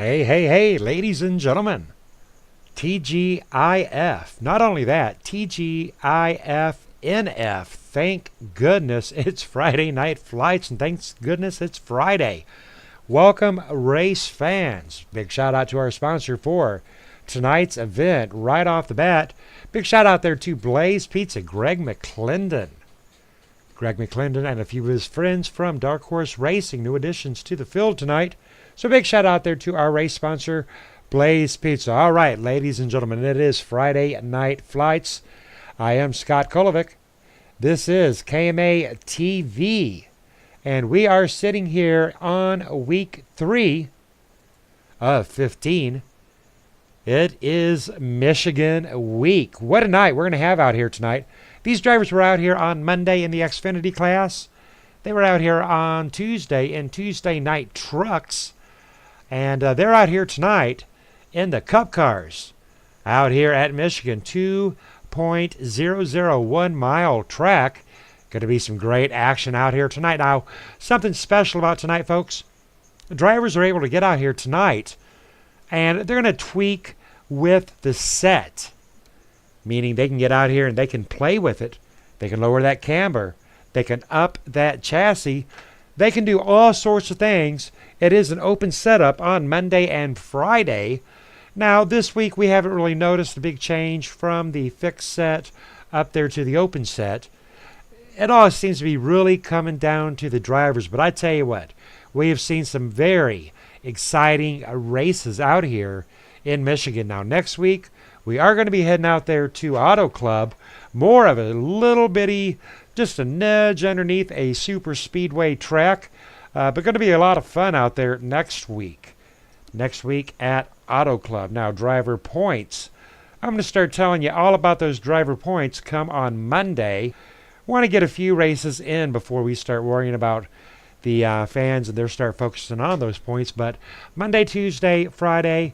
Hey, hey, hey, ladies and gentlemen. TGIF. Not only that, TGIFNF. Thank goodness it's Friday Night Flights, and thank goodness it's Friday. Welcome, race fans. Big shout out to our sponsor for tonight's event right off the bat. Big shout out there to Blaze Pizza, Greg McClendon. Greg McClendon and a few of his friends from Dark Horse Racing, new additions to the field tonight. So big shout out there to our race sponsor, Blaze Pizza. All right, ladies and gentlemen, it is Friday Night Flights. I am Scott Kolovic. This is KMA TV. And we are sitting here on week 3 of 15. It is Michigan week. What a night we're going to have out here tonight. These drivers were out here on Monday in the Xfinity class. They were out here on Tuesday in Tuesday night trucks. And they're out here tonight in the Cup cars. Out here at Michigan, 2.001 mile track. Going to be some great action out here tonight. Now, something special about tonight, folks. The drivers are able to get out here tonight, and they're going to tweak with the set. Meaning they can get out here and they can play with it. They can lower that camber. They can up that chassis. They can do all sorts of things. It is an open setup on Monday and Friday. Now, this week we haven't really noticed a big change from the fixed set up there to the open set. It all seems to be really coming down to the drivers. But I tell you what, we have seen some very exciting races out here in Michigan. Now, next week, we are going to be heading out there to Auto Club. More of a little bitty, just a nudge underneath a super speedway track. But going to be a lot of fun out there next week. Next week at Auto Club. Now, driver points. I'm going to start telling you all about those driver points come on Monday. Want to get a few races in before we start worrying about the fans and they start focusing on those points. But Monday, Tuesday, Friday,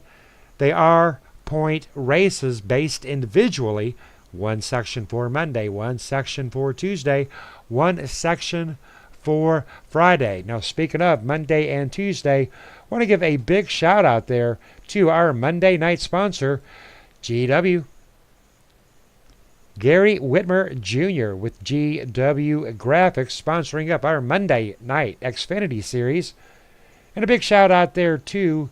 they are point races based individually. One section for Monday, one section for Tuesday, one section for Friday. Now, speaking of Monday and Tuesday, I want to give a big shout out there to our Monday night sponsor, GW. Gary Whitmer Jr. with GW Graphics sponsoring up our Monday night Xfinity series. And a big shout out there to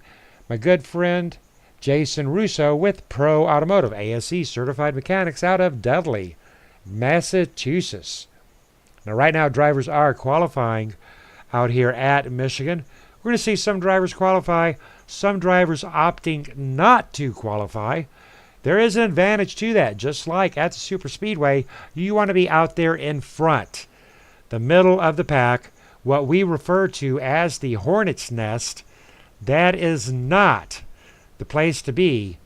my good friend Jason Russo with Pro Automotive, ASE certified mechanics out of Dudley, Massachusetts. Now, right now, drivers are qualifying out here at Michigan. We're going to see some drivers qualify, some drivers opting not to qualify. There is an advantage to that. Just like at the super speedway, you want to be out there in front, the middle of the pack, what we refer to as the hornet's nest. That is not the place to be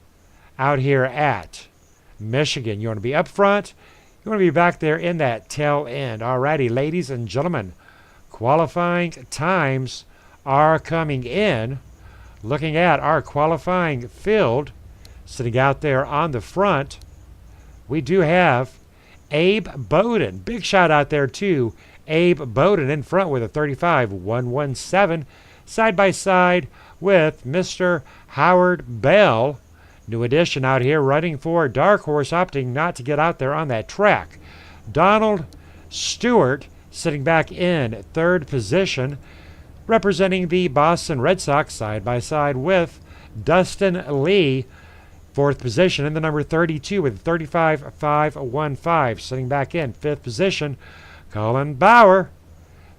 out here at Michigan. You want to be up front. You want to be back there in that tail end. Alrighty, ladies and gentlemen, qualifying times are coming in. Looking at our qualifying field, sitting out there on the front, we do have Abe Bowden. Big shout out there to Abe Bowden in front with a 35.117, side by side with Mr. Howard Bell. New addition out here running for Dark Horse, opting not to get out there on that track. Donald Stewart sitting back in third position, representing the Boston Red Sox, side by side with Dustin Lee. Fourth position in the number 32 with 35.515. Sitting back in fifth position, Colin Bauer,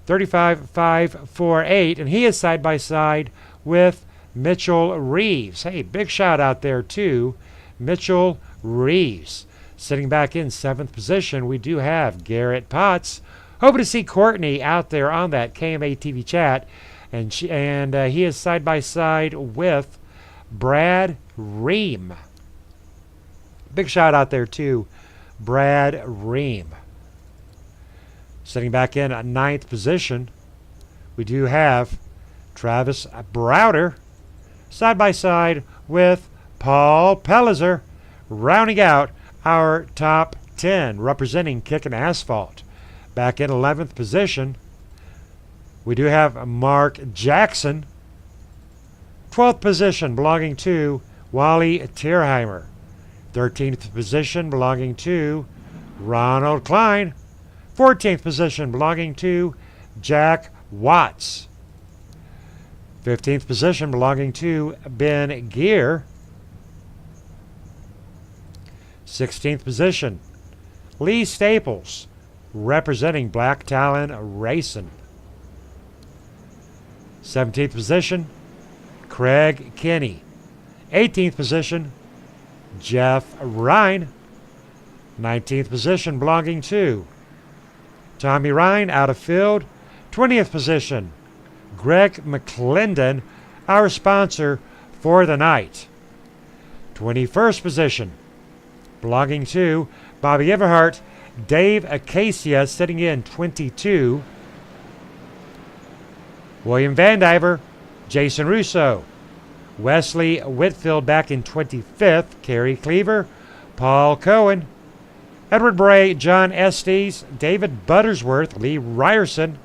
35.548. And he is side by side with Mitchell Reeves. Hey, big shout out there to Mitchell Reeves. Sitting back in seventh position, we do have Garrett Potts. Hoping to see Courtney out there on that KMA TV chat. And he is side by side with Brad Ream. Big shout out there to Brad Ream. Sitting back in at ninth position, we do have Travis Browder, side by side with Paul Pellizer, rounding out our top 10, representing Kickin' Asphalt. Back in 11th position, we do have Mark Jackson, 12th position belonging to Wally Tierheimer. 13th position belonging to Ronald Klein. 14th position belonging to Jack Watts. 15th position belonging to Ben Gear. 16th position, Lee Staples, representing Black Talon Racing. 17th position, Craig Kinney. 18th position, Jeff Ryan. 19th position belonging to Tommy Ryan out of field. 20th position, Greg McClendon, our sponsor for the night. 21st position, belonging to Bobby Everhart, Dave Acacia sitting in 22. William Vandiver, Jason Russo, Wesley Whitfield back in 25th, Kerry Cleaver, Paul Cohen, Edward Bray, John Estes, David Buttersworth, Lee Ryerson.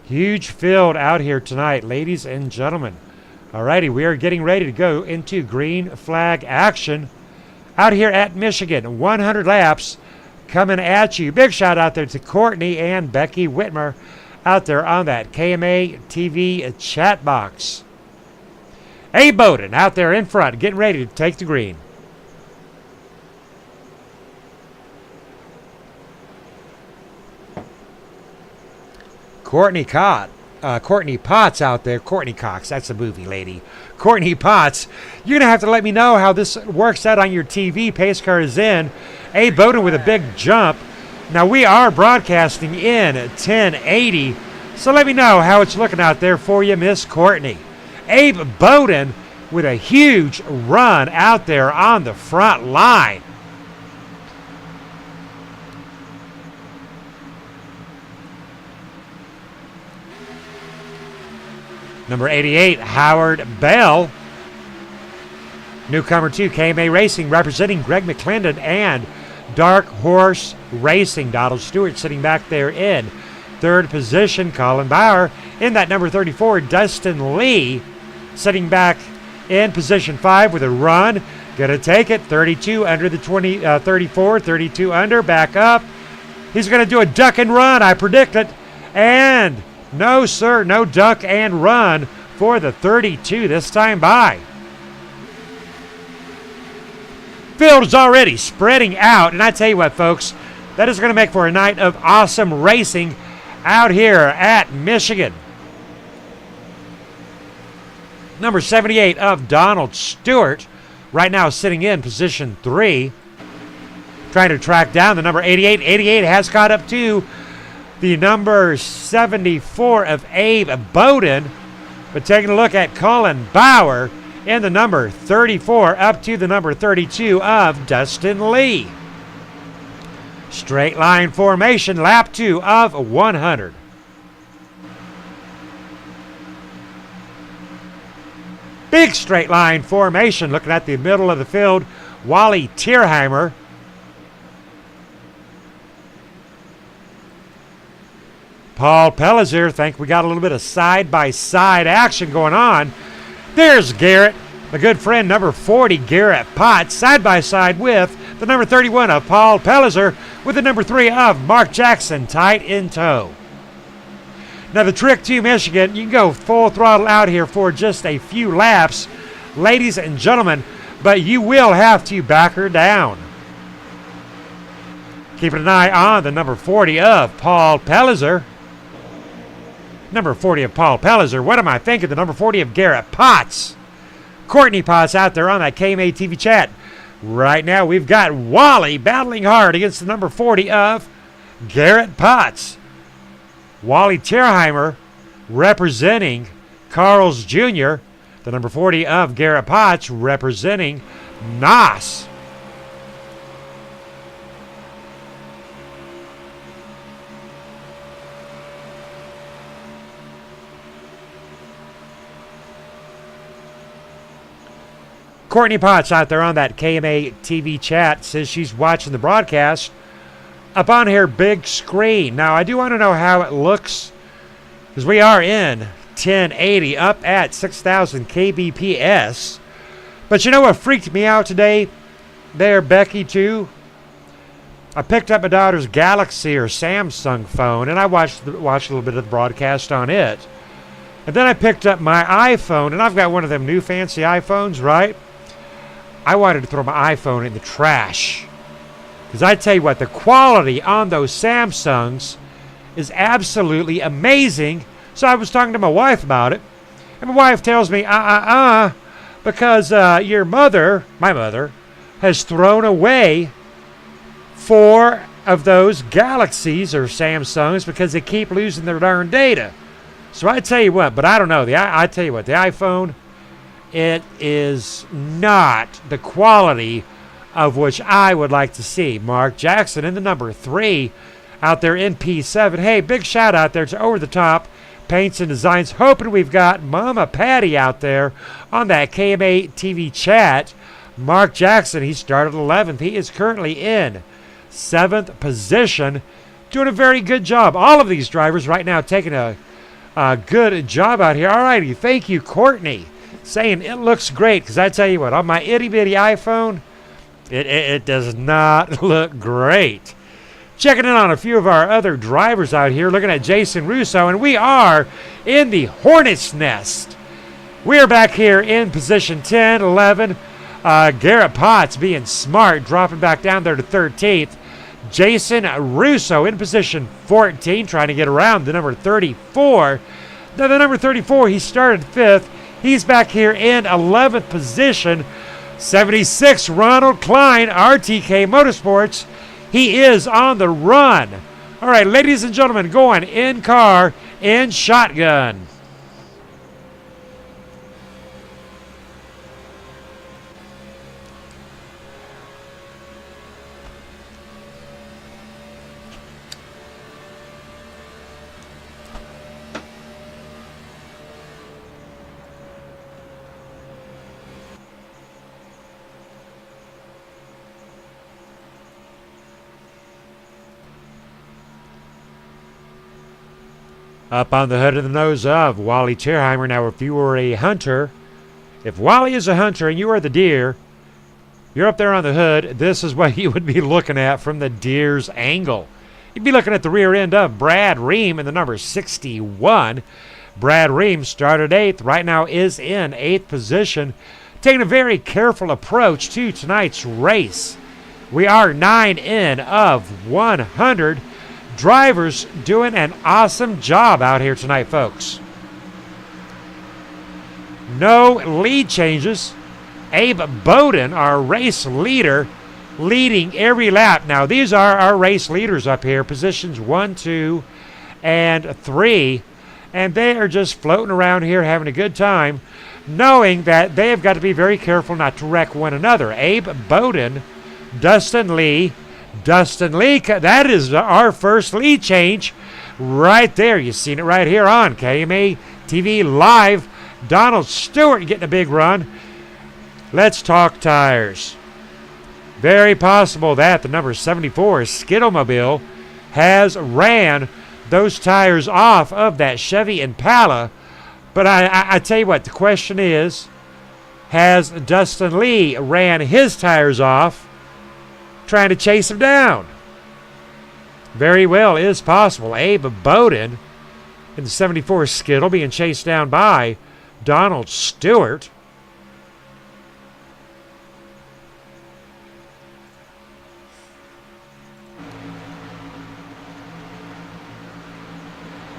Huge field out here tonight, ladies and gentlemen. Alrighty, we are getting ready to go into green flag action out here at Michigan. 100 laps coming at you. Big shout out there to Courtney and Becky Whitmer out there on that KMA TV chat box. Abe Bowden out there in front, getting ready to take the green. Courtney Potts out there. Courtney Cox, that's a movie, lady. Courtney Potts, you're going to have to let me know how this works out on your TV. Pace car is in. Abe Bowden with a big jump. Now, we are broadcasting in 1080, so let me know how it's looking out there for you, Miss Courtney. Abe Bowden with a huge run out there on the front line. Number 88, Howard Bell. Newcomer 2, KMA Racing, representing Greg McClendon and Dark Horse Racing. Donald Stewart sitting back there in third position. Colin Bauer in that number 34. Dustin Lee sitting back in position 5 with a run. Gonna take it. 32 under the 34. 32 under. Back up. He's gonna do a duck and run. I predict it. And no, sir, no duck and run for the 32 this time by. Field is already spreading out, and I tell you what, folks, that is going to make for a night of awesome racing out here at Michigan. Number 78 of Donald Stewart, right now sitting in position 3, trying to track down the number 88. 88 has caught up to the number 74 of Abe Bowden, but taking a look at Colin Bauer in the number 34 up to the number 32 of Dustin Lee. Straight line formation, lap 2 of 100. Big straight line formation, looking at the middle of the field, Wally Tierheimer. Paul Pellizer, think we got a little bit of side-by-side action going on. There's Garrett, my good friend, number 40, Garrett Potts, side-by-side with the number 31 of Paul Pellizer, with the number 3 of Mark Jackson tight in tow. Now the trick to Michigan, you can go full throttle out here for just a few laps, ladies and gentlemen, but you will have to back her down. Keeping an eye on the number 40 of Paul Pellizer. Number 40 of Paul Pellizer. What am I thinking? The number 40 of Garrett Potts. Courtney Potts out there on that KMA TV chat. Right now we've got Wally battling hard against the number 40 of Garrett Potts. Wally Tierheimer representing Carl's Jr. The number 40 of Garrett Potts representing Nas. Courtney Potts out there on that KMA TV chat says she's watching the broadcast up on here, big screen. Now, I do want to know how it looks, because we are in 1080 up at 6,000 kbps. But you know what freaked me out today there, Becky, too? I picked up my daughter's Galaxy or Samsung phone, and I watched a little bit of the broadcast on it. And then I picked up my iPhone, and I've got one of them new fancy iPhones, right? I wanted to throw my iPhone in the trash. Because I tell you what, the quality on those Samsungs is absolutely amazing. So I was talking to my wife about it. And my wife tells me, because your mother, my mother, has thrown away 4 of those Galaxies or Samsungs because they keep losing their darn data. So I tell you what, but I don't know. I tell you what, the iPhone, it is not the quality of which I would like to see. Mark Jackson in the number 3 out there in P7. Hey, big shout out there to Over the Top Paints and Designs. Hoping we've got Mama Patty out there on that KMA TV chat. Mark Jackson, he started 11th. He is currently in 7th position, doing a very good job. All of these drivers right now taking a good job out here. All righty, thank you, Courtney, saying it looks great. Because I tell you what, on my itty-bitty iPhone, it does not look great. Checking in on a few of our other drivers out here, looking at Jason Russo, and we are in the Hornet's Nest. We are back here in position 10, 11. Garrett Potts being smart, dropping back down there to 13th. Jason Russo in position 14, trying to get around the number 34. Now, the number 34, he started 5th. He's back here in 11th position. 76, Ronald Klein, RTK Motorsports. He is on the run. All right, ladies and gentlemen, going in car, in shotgun. Up on the hood of the nose of Wally Tierheimer. Now, if you were a hunter, if Wally is a hunter and you are the deer, you're up there on the hood, this is what you would be looking at from the deer's angle. You'd be looking at the rear end of Brad Ream in the number 61. Brad Ream started 8th, right now is in 8th position, taking a very careful approach to tonight's race. We are 9 in of 100. Drivers doing an awesome job out here tonight, folks. No lead changes. Abe Bowden, our race leader, leading every lap. Now, these are our race leaders up here, positions 1, 2, and 3. And they are just floating around here having a good time, knowing that they have got to be very careful not to wreck one another. Abe Bowden, Dustin Lee, that is our first lead change right there. You've seen it right here on KMA TV Live. Donald Stewart getting a big run. Let's talk tires. Very possible that the number 74 Skittlemobile has ran those tires off of that Chevy Impala. But I tell you what, the question is, has Dustin Lee ran his tires off trying to chase him down? Very well is possible. Abe Bowden in the 74 Skittle being chased down by Donald Stewart.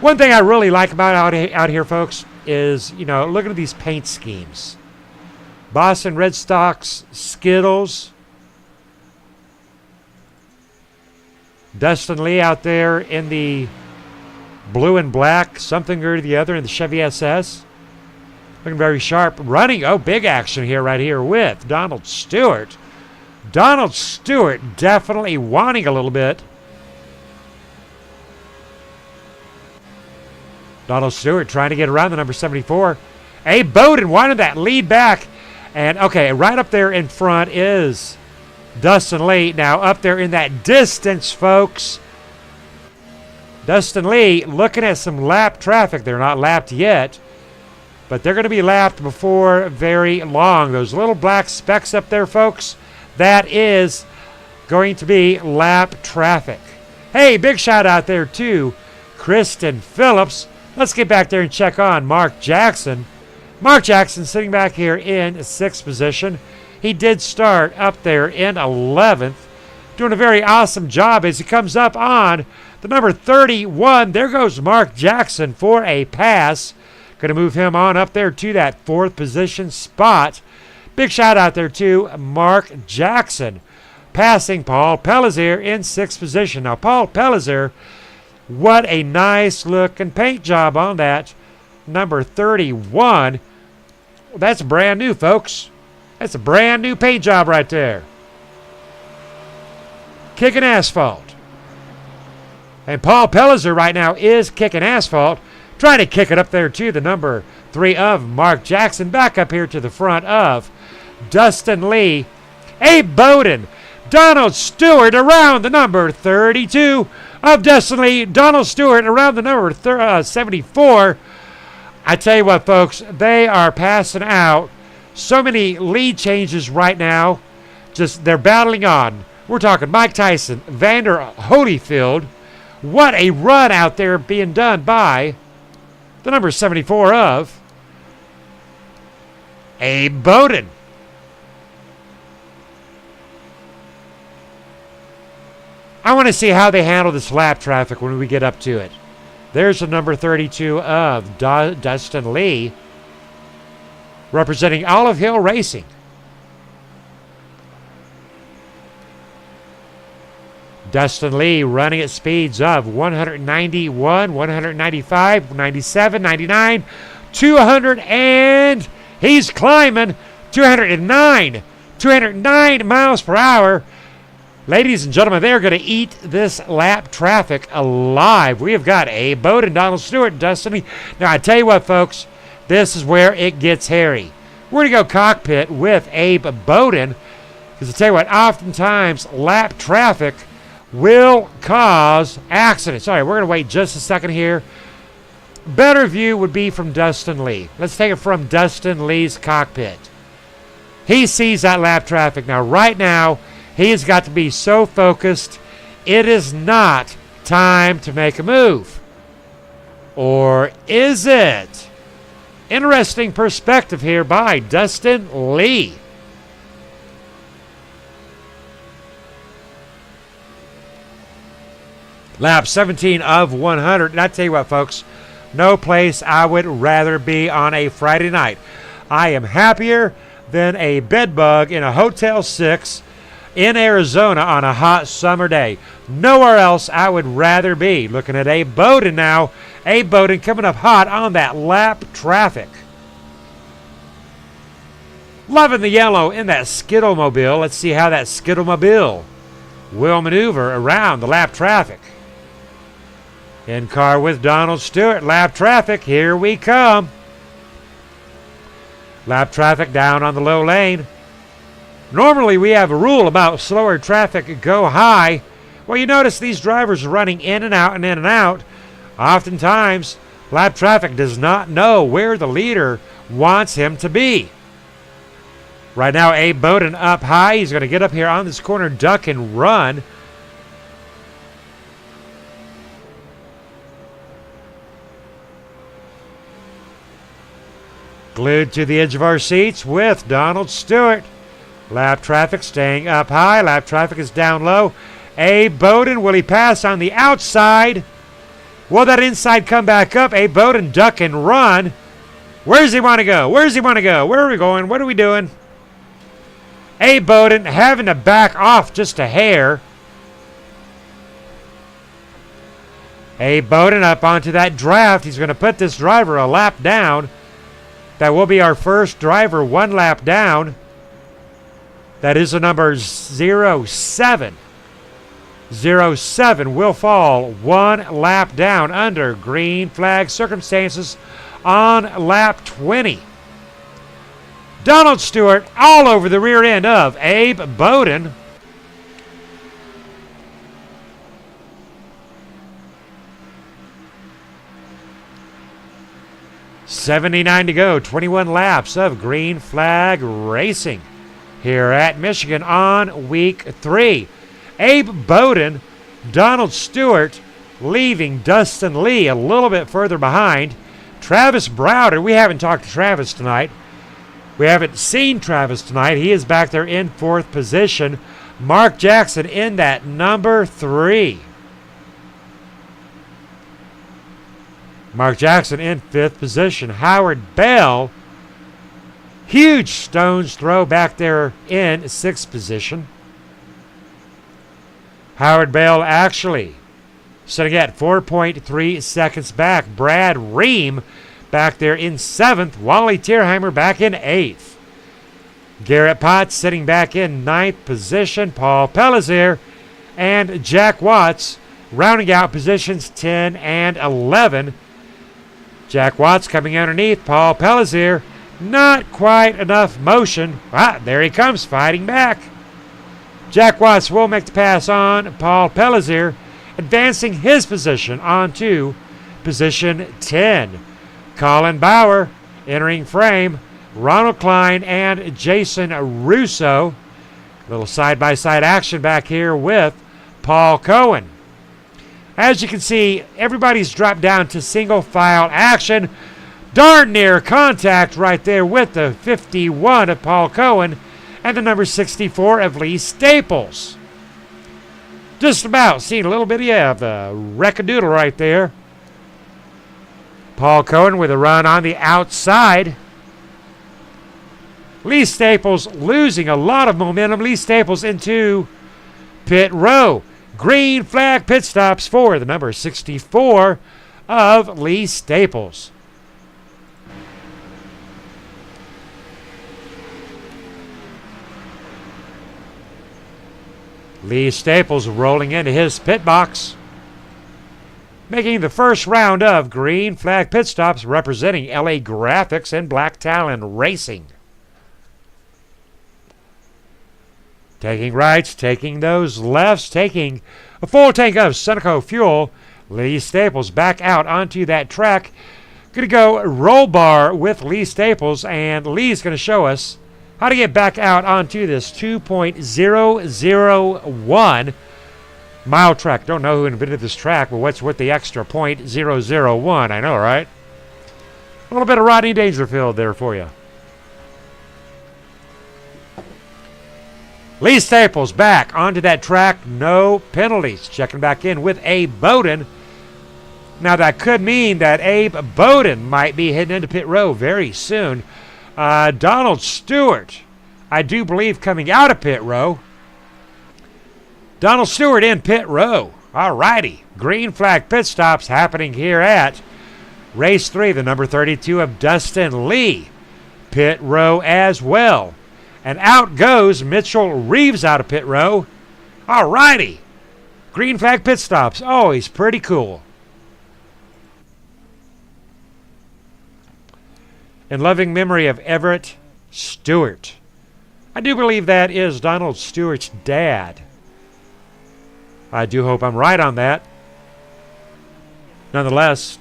One thing I really like about out here, folks, is, you know, looking at these paint schemes. Boston Red Sox Skittles. Dustin Lee out there in the blue and black, something or the other in the Chevy SS. Looking very sharp. Running, big action here right here with Donald Stewart. Donald Stewart definitely wanting a little bit. Donald Stewart trying to get around the number 74. Abe Bowden wanted that lead back. And, okay, right up there in front is Dustin Lee now up there in that distance, folks. Dustin Lee looking at some lap traffic. They're not lapped yet, but they're going to be lapped before very long. Those little black specks up there, folks, that is going to be lap traffic. Hey, big shout out there to Kristen Phillips. Let's get back there and check on Mark Jackson. Mark Jackson sitting back here in 6th position. He did start up there in 11th, doing a very awesome job as he comes up on the number 31. There goes Mark Jackson for a pass. Going to move him on up there to that 4th position spot. Big shout out there to Mark Jackson. Passing Paul Pellizier in 6th position. Now, Paul Pellizier, what a nice looking paint job on that number 31. That's brand new, folks. That's a brand new paint job right there. Kicking asphalt. And Paul Pellizier right now is kicking asphalt. Trying to kick it up there to the number 3 of Mark Jackson. Back up here to the front of Dustin Lee. Abe Bowden. Donald Stewart around the number 32 of Dustin Lee. Donald Stewart around the number 74. I tell you what, folks, they are passing out so many lead changes right now. Just they're battling on. We're talking Mike Tyson, Vander Holyfield. What a run out there being done by the number 74 of Abe Bowden. I want to see how they handle this lap traffic when we get up to it. There's the number 32 of Dustin Lee, representing Olive Hill Racing. Dustin Lee running at speeds of 191, 195, 97, 99, 200, and he's climbing 209. 209 miles per hour. Ladies and gentlemen, they're going to eat this lap traffic alive. We have got Abe Bowden, Donald Stewart, Dustin Lee. Now, I tell you what, folks, this is where it gets hairy. We're going to go cockpit with Abe Bowden, because I tell you what, oftentimes lap traffic will cause accidents. All right, we're going to wait just a second here. Better view would be from Dustin Lee. Let's take it from Dustin Lee's cockpit. He sees that lap traffic. Now, right now, he has got to be so focused. It is not time to make a move. Or is it? Interesting perspective here by Dustin Lee. Lap 17 of 100. And I tell you what, folks, no place I would rather be on a Friday night. I am happier than a bed bug in a Hotel 6 in Arizona on a hot summer day. Nowhere else I would rather be. Looking at Abe Bowden now. Abe Bowden coming up hot on that lap traffic. Loving the yellow in that Skittlemobile. Let's see how that Skittlemobile will maneuver around the lap traffic. In car with Donald Stewart. Lap traffic. Here we come. Lap traffic down on the low lane. Normally we have a rule about slower traffic go high. Well, you notice these drivers are running in and out and in and out. Oftentimes, lap traffic does not know where the leader wants him to be. Right now, Abe Bowden up high. He's going to get up here on this corner, duck and run. Glued to the edge of our seats with Donald Stewart. Lap traffic staying up high. Lap traffic is down low. Abe Bowden, will he pass on the outside? Will that inside come back up? Abe Bowden, duck and run. Where does he want to go? Where does he want to go? Where are we going? What are we doing? Abe Bowden having to back off just a hair. Abe Bowden up onto that draft. He's going to put this driver a lap down. That will be our first driver 1 lap down. That is the number 07. 07 will fall 1 lap down under green flag circumstances on lap 20. Donald Stewart all over the rear end of Abe Bowden. 79 to go, 21 laps of green flag racing here at Michigan on week 3. Abe Bowden, Donald Stewart leaving Dustin Lee a little bit further behind. Travis Browder, we haven't talked to Travis tonight. We haven't seen Travis tonight. He is back there in 4th position. Mark Jackson in that number 3. Mark Jackson in 5th position. Howard Bell, huge stone's throw back there in 6th position. Howard Bell actually sitting at 4.3 seconds back. Brad Ream back there in 7th. Wally Tierheimer back in 8th. Garrett Potts sitting back in 9th position. Paul Pellizier and Jack Watts rounding out positions 10 and 11. Jack Watts coming underneath. Paul Pellizier, not quite enough motion. There he comes, fighting back. Jack Watts will make the pass on Paul Pellizier, advancing his position onto position 10. Colin Bauer entering frame. Ronald Klein and Jason Russo. A little side-by-side action back here with Paul Cohen. As you can see, everybody's dropped down to single file action. Darn near contact right there with the 51 of Paul Cohen and the number 64 of Lee Staples. Just about seen a little bit of a wreck-a-doodle right there. Paul Cohen with a run on the outside. Lee Staples losing a lot of momentum. Lee Staples into pit row. Green flag pit stops for the number 64 of Lee Staples. Lee Staples rolling into his pit box, making the first round of green flag pit stops representing LA Graphics and Black Talon Racing. Taking rights, taking those lefts, taking a full tank of Sunoco fuel. Lee Staples back out onto that track. Going to go roll bar with Lee Staples, and Lee's going to show us how to get back out onto this 2.001 mile track. Don't know who invented this track, but what's with the extra .001? I know, right? A little bit of Rodney Dangerfield there for you. Lee Staples back onto that track, no penalties. Checking back in with Abe Bowden. Now that could mean that Abe Bowden might be heading into pit row very soon. Donald Stewart, I do believe, coming out of pit row. Donald Stewart in pit row. All righty. Green flag pit stops happening here at race 3. The number 32 of Dustin Lee. Pit row as well. And out goes Mitchell Reeves out of pit row. All righty. Green flag pit stops. Always pretty cool. In loving memory of Everett Stewart. I do believe that is Donald Stewart's dad. I do hope I'm right on that. Nonetheless,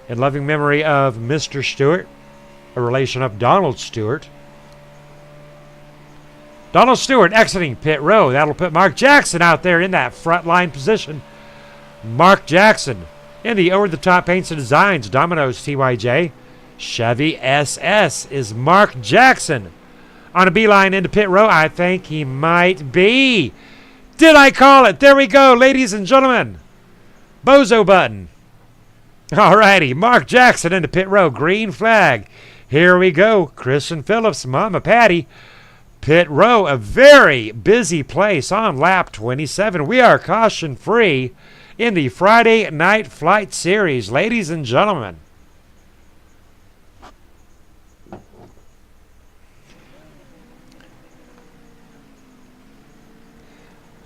in loving memory of Mr. Stewart, a relation of Donald Stewart. Donald Stewart exiting pit row. That'll put Mark Jackson out there in that front line position. Mark Jackson in the over-the-top paints and designs Domino's TYJ. Chevy SS is Mark Jackson. On a beeline into pit row, I think he might be. Did I call it? There we go, ladies and gentlemen. Bozo button. All righty, Mark Jackson into pit row. Green flag. Here we go. Christian Phillips, Mama Patty. Pit row, a very busy place on lap 27. We are caution free in the Friday Night Flight Series, ladies and gentlemen.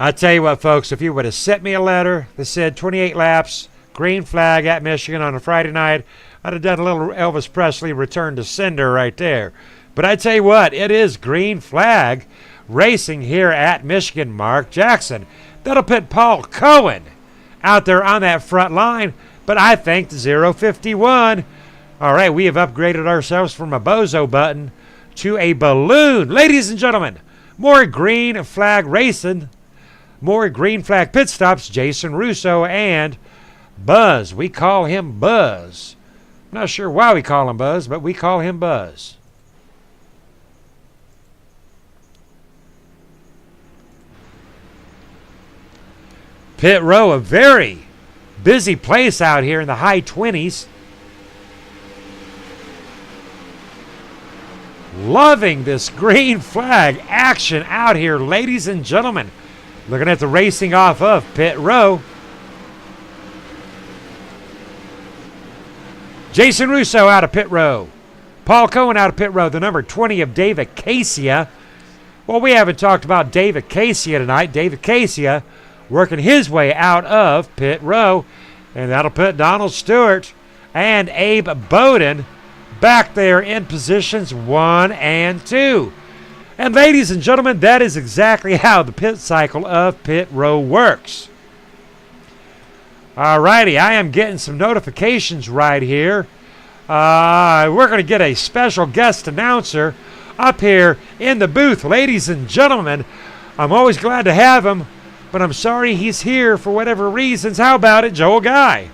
I tell you what, folks, if you would have sent me a letter that said 28 laps, green flag at Michigan on a Friday night, I'd have done a little Elvis Presley return to sender right there. But I tell you what, it is green flag racing here at Michigan. Mark Jackson. That'll put Paul Cohen out there on that front line. But I think the 051 All right, we have upgraded ourselves from a bozo button to a balloon. Ladies and gentlemen, more green flag racing, more green flag pit stops, Jason Russo and Buzz. We call him Buzz. I'm not sure why we call him Buzz, but we call him Buzz. Pit row, a very busy place out here in the high 20s. Loving this green flag action out here, ladies and gentlemen. Looking at the racing off of pit row. Jason Russo out of pit row. Paul Cohen out of pit row. The number 20 of David Casia. Well, we haven't talked about David Casia tonight. David Casia working his way out of pit row. And that'll put Donald Stewart and Abe Bowden back there in positions 1 and 2. And ladies and gentlemen, that is exactly how the pit cycle of pit row works. Alrighty, I am getting some notifications right here. We're going to get a special guest announcer up here in the booth. Ladies and gentlemen, I'm always glad to have him, but I'm sorry he's here for whatever reasons. How about it, Joel Guy?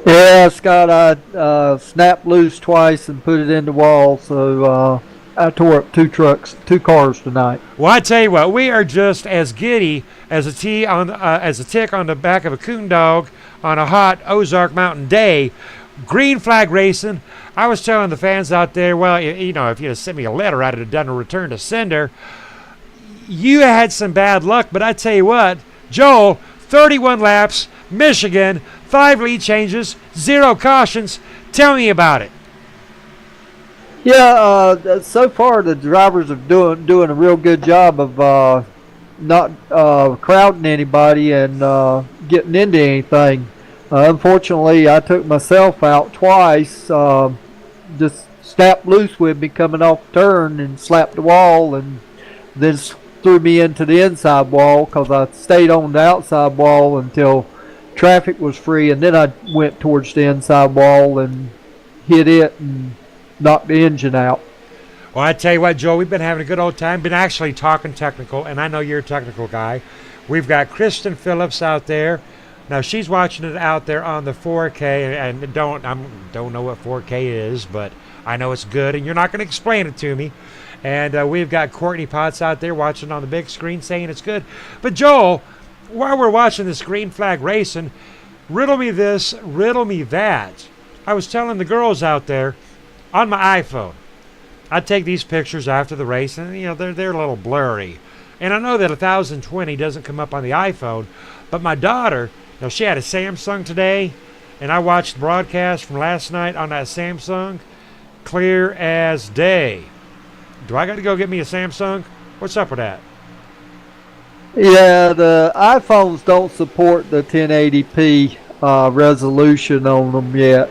Yeah, Scott, I snapped loose twice and put it in the wall, so I tore up two cars tonight. Well, I tell you what, we are just as giddy as a tick on the back of a coon dog on a hot Ozark Mountain day. Green flag racing. I was telling the fans out there, well, you know, if you'd have sent me a letter, I'd have done a return to sender. You had some bad luck, but I tell you what, Joel, 31 laps, Michigan, 5 lead changes, 0 cautions. Tell me about it. Yeah, so far the drivers are doing a real good job of not crowding anybody and getting into anything. Unfortunately, I took myself out twice. Just snapped loose with me coming off the turn and slapped the wall, and then threw me into the inside wall because I stayed on the outside wall until traffic was free, and then I went towards the inside wall and hit it and knocked the engine out. Well, I tell you what, Joe, we've been having a good old time. Been actually talking technical, and I know you're a technical guy. We've got Kristen Phillips out there. Now she's watching it out there on the 4K, and don't know what 4K is, but I know it's good, and you're not going to explain it to me. And we've got Courtney Potts out there watching on the big screen saying it's good. But Joel, while we're watching this green flag racing, riddle me this, riddle me that. I was telling the girls out there on my iPhone, I take these pictures after the race, and you know they're a little blurry. And I know that 1020 doesn't come up on the iPhone, but my daughter, you know, she had a Samsung today, and I watched the broadcast from last night on that Samsung, clear as day. Do I got to go get me a Samsung? What's up with that? Yeah, the iPhones don't support the 1080p resolution on them yet.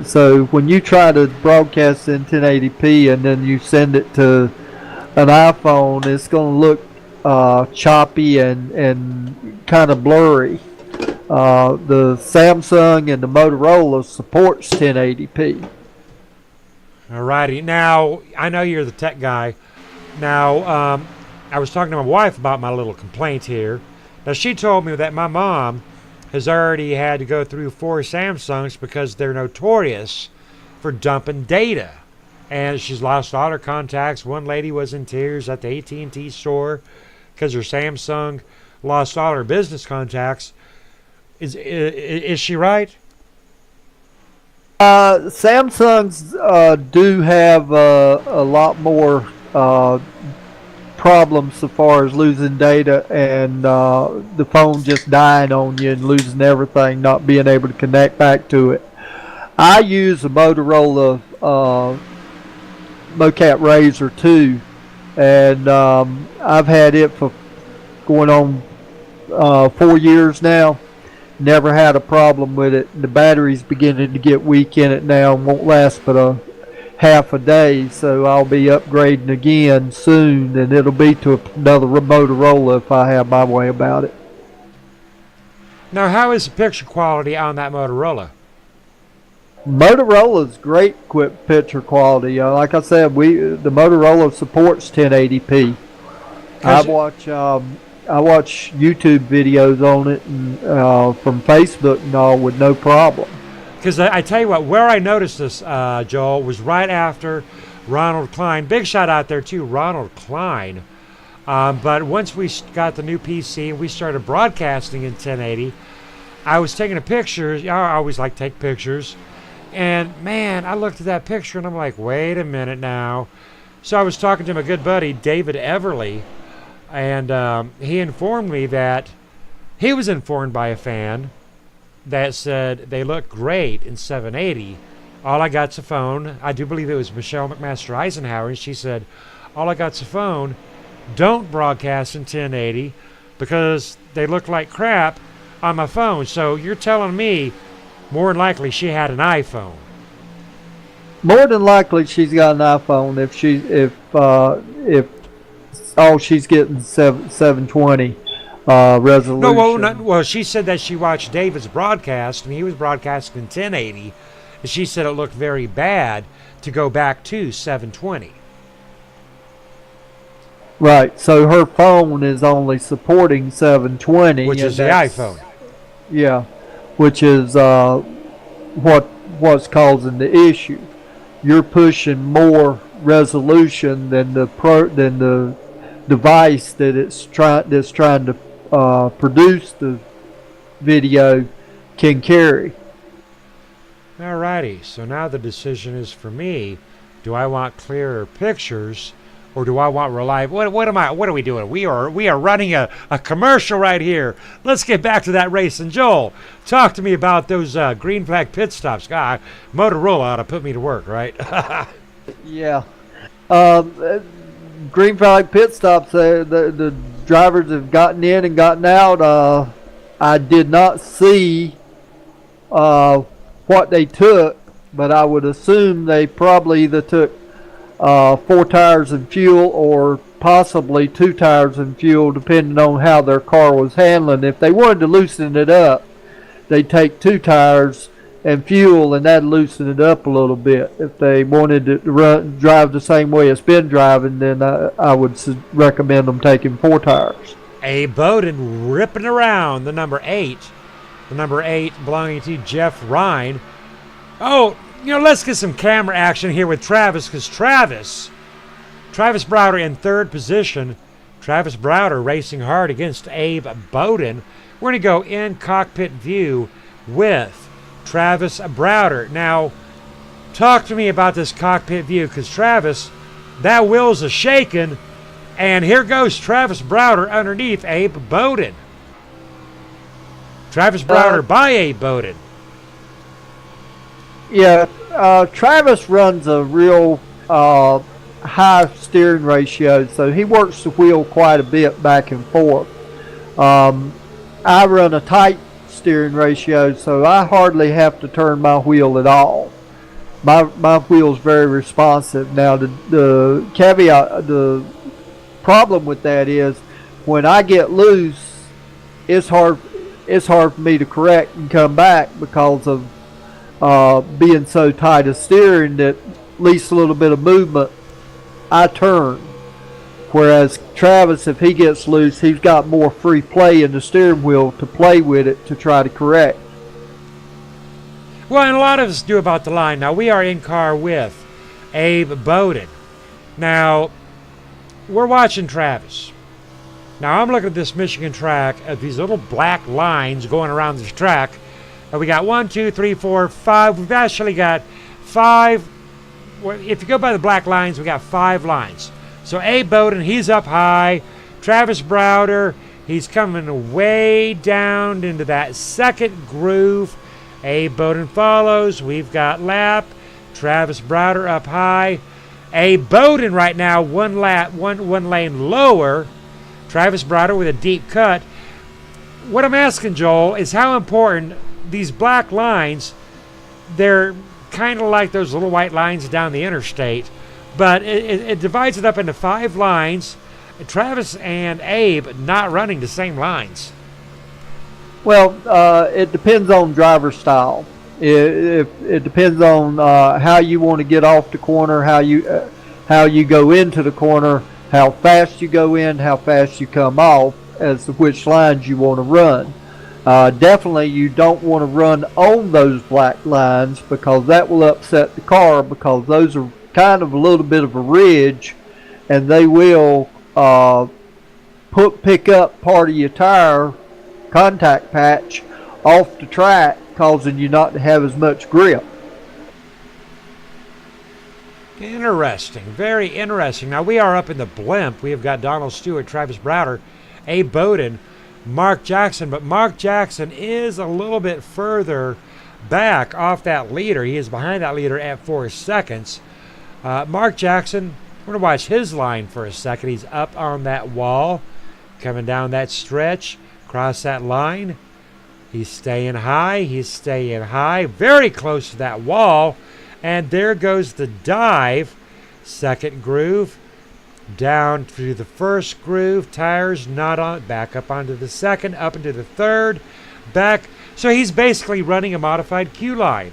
So when you try to broadcast in 1080p and then you send it to an iPhone, it's going to look choppy and kind of blurry. The Samsung and the Motorola supports 1080p. Alrighty. Now, I know you're the tech guy. Now, I was talking to my wife about my little complaint here. Now, she told me that my mom has already had to go through 4 Samsungs because they're notorious for dumping data. And she's lost all her contacts. One lady was in tears at the AT&T store because her Samsung lost all her business contacts. Is she right? Samsungs do have a lot more problems so far as losing data and the phone just dying on you and losing everything, not being able to connect back to it. I use a Motorola Mocap Razr 2, and I've had it for going on 4 years now. Never had a problem with it. The battery's beginning to get weak in it now and won't last but a half a day, so I'll be upgrading again soon, and it'll be to another Motorola if I have my way about it. Now, how is the picture quality on that Motorola? Motorola's great picture quality. Like I said, the Motorola supports 1080p. I watch YouTube videos on it and from Facebook and all with no problem. Because I tell you what, where I noticed this, Joel, was right after Ronald Klein. Big shout out there too, Ronald Klein. But once we got the new PC and we started broadcasting in 1080, I was taking a picture. I always like to take pictures. And man, I looked at that picture and I'm like, wait a minute now. So I was talking to my good buddy, David Everly, and he informed me that he was informed by a fan that said they look great in 780. All I got's a phone. I do believe it was Michelle McMaster Eisenhower, and she said, all I got's a phone. Don't broadcast in 1080 because they look like crap on my phone. So you're telling me more than likely she had an iPhone. More than likely she's got an iPhone if all she's getting 720 resolution. No, well, she said that she watched David's broadcast and he was broadcasting in 1080, and she said it looked very bad to go back to 720. Right, so her phone is only supporting 720, which is the iPhone. Yeah, which is what's causing the issue. You're pushing more resolution than the device that's trying to produce the video can carry. Alrighty, so now the decision is for me. Do I want clearer pictures, or do I want reliable? What are we doing? We are running a commercial right here. Let's get back to that race. And Joel, talk to me about those green flag pit stops. God, Motorola ought to put me to work, right? Yeah. Green flag pit stops, the drivers have gotten in and gotten out. I did not see what they took, but I would assume they probably either took 4 tires and fuel, or possibly 2 tires and fuel, depending on how their car was handling. If they wanted to loosen it up, they'd take 2 tires and fuel, and that'd loosen it up a little bit. If they wanted to drive the same way it's been driving, then I would recommend them taking 4 tires. Abe Bowden ripping around the number 8. The number 8 belonging to Jeff Ryan. Oh, let's get some camera action here with Travis, because Travis Browder in 3rd position. Travis Browder racing hard against Abe Bowden. We're going to go in cockpit view with Travis Browder. Now, talk to me about this cockpit view, because Travis, that wheel's a shaking, and here goes Travis Browder underneath Abe Bowden. Travis Browder by Abe Bowden. Yeah, Travis runs a real high steering ratio, so he works the wheel quite a bit back and forth. I run a tight steering ratio, so I hardly have to turn my wheel at all. My wheel's very responsive. Now the caveat, the problem with that is when I get loose, it's hard for me to correct and come back because of being so tight of steering that at least a little bit of movement, I turn. Whereas Travis, if he gets loose, he's got more free play in the steering wheel to play with it to try to correct. Well, and a lot of us do about the line. Now, we are in car with Abe Bowden. Now, we're watching Travis. Now, I'm looking at this Michigan track at these little black lines going around this track. And we got 1, 2, 3, 4, 5. We've actually got 5. If you go by the black lines, we got 5 lines. So Abe Bowden, he's up high. Travis Browder, he's coming way down into that 2nd groove. Abe Bowden follows. We've got lap. Travis Browder up high. Abe Bowden right now one lane lower. Travis Browder with a deep cut. What I'm asking, Joel, is how important these black lines, they're kind of like those little white lines down the interstate, but it divides it up into 5 lines. Travis and Abe not running the same lines. Well, it depends on driver style. It depends on how you want to get off the corner, how you go into the corner, how fast you go in, how fast you come off, as to which lines you want to run. Definitely, you don't want to run on those black lines because that will upset the car, because those are kind of a little bit of a ridge, and they will pick up part of your tire contact patch off the track, causing you not to have as much grip. Interesting, very interesting. Now we are up in the blimp. We have got Donald Stewart, Travis Browder, Abe Bowden, Mark Jackson, but Mark Jackson is a little bit further back off that leader. He is behind that leader at 4 seconds. Mark Jackson, we're going to watch his line for a second. He's up on that wall, coming down that stretch, across that line. He's staying high, very close to that wall. And there goes the dive, second groove, down through the first groove, tires not on, back up onto the second, up into the third, back. So he's basically running a modified Q line.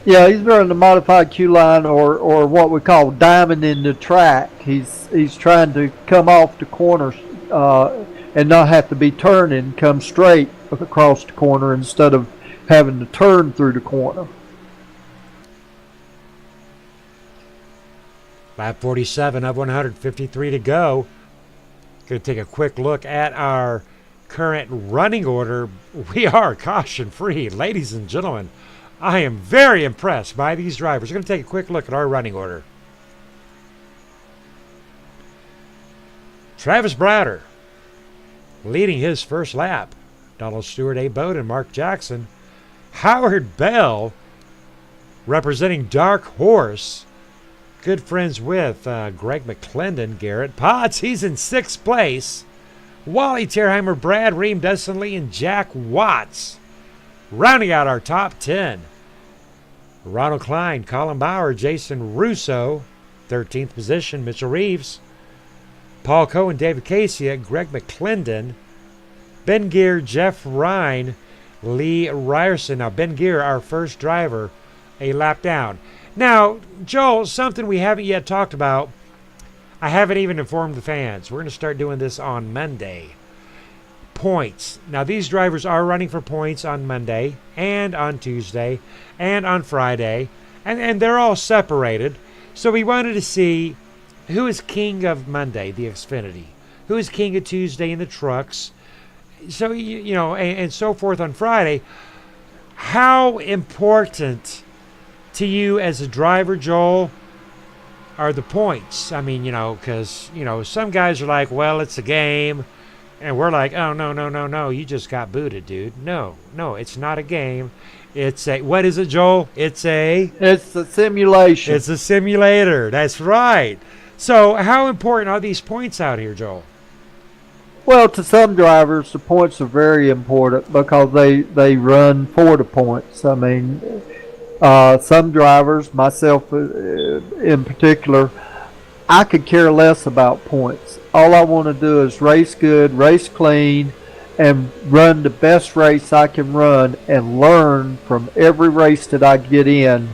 Yeah, he's running a modified Q line, or what we call diamond in the track. He's trying to come off the corner and not have to be turning, come straight across the corner instead of having to turn through the corner. Lap 47 of 153 to go. Going to take a quick look at our current running order. We are caution free, ladies and gentlemen. I am very impressed by these drivers. We're going to take a quick look at our running order. Travis Browder leading his first lap. Donald Stewart, Abe Bowden, Mark Jackson. Howard Bell representing Dark Horse. Good friends with Greg McClendon, Garrett Potts. He's in 6th place. Wally Terheimer, Brad Ream, Dustin Lee, and Jack Watts rounding out our top 10. Ronald Klein, Colin Bauer, Jason Russo, 13th position. Mitchell Reeves, Paul Cohen, David Casey, Greg McClendon, Ben Gear, Jeff Ryan, Lee Ryerson. Now, Ben Gear, our first driver, a lap down. Now, Joel, something we haven't yet talked about. I haven't even informed the fans. We're going to start doing this on Monday. Points. Now, these drivers are running for points on Monday and on Tuesday and on Friday, and they're all separated. So we wanted to see who is king of Monday, the Xfinity, who is king of Tuesday in the trucks. So, you know, and so forth on Friday. How important to you as a driver, Joel, are the points? I mean, you know, because, you know, some guys are like, well, it's a game. And we're like, oh, no, you just got booted, dude. No, it's not a game. It's a, what is it, Joel? It's a simulation. It's a simulator. That's right. So how important are these points out here, Joel? Well, to some drivers, the points are very important because they run for the points. I mean, some drivers, myself in particular, I could care less about points. All I want to do is race good, race clean, and run the best race I can run and learn from every race that I get in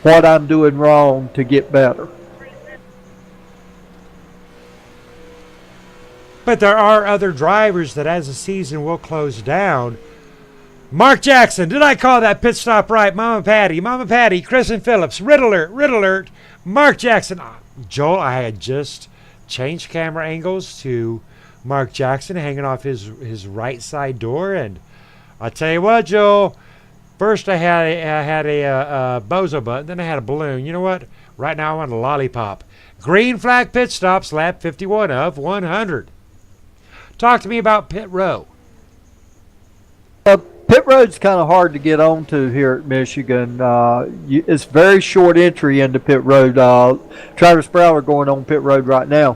what I'm doing wrong to get better. But there are other drivers that as the season will close down. Mark Jackson, did I call that pit stop right? Mama Patty, Kristen Phillips, Red Alert, Mark Jackson. Joel, I had just changed camera angles to Mark Jackson hanging off his right side door, and I'll tell you what, Joel. First I had a bozo button, then I had a balloon. You know what? Right now I want a lollipop. Green flag pit stops, lap 51 of 100. Talk to me about pit row. Pit road's kind of hard to get onto here at Michigan. It's very short entry into pit road. Travis Browder going on pit road right now.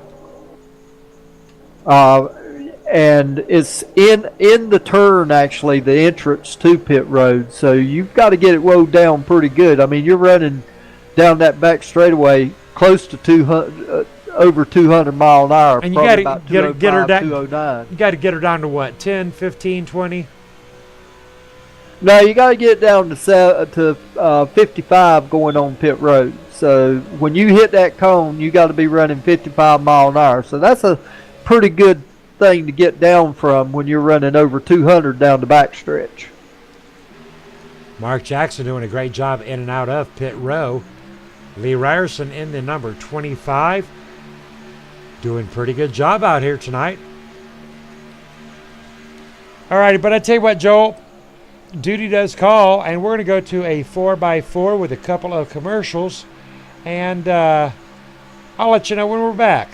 And it's in the turn, actually, the entrance to pit road. So you've got to get it rode down pretty good. I mean, you're running down that back straightaway close to 200, over 200 mile an hour. And you probably got about to get her down. 209. You got to get her down to what? 10, 15, 20? No, you got to get down to 55 going on pit road. So when you hit that cone, you got to be running 55 mile an hour. So that's a pretty good thing to get down from when you're running over 200 down the backstretch. Mark Jackson doing a great job in and out of pit row. Lee Ryerson in the number 25. Doing pretty good job out here tonight. All righty, but I tell you what, Joel, duty does call, and we're going to go to a 4x4 with a couple of commercials, and I'll let you know when we're back.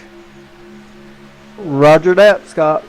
Roger that, Scott.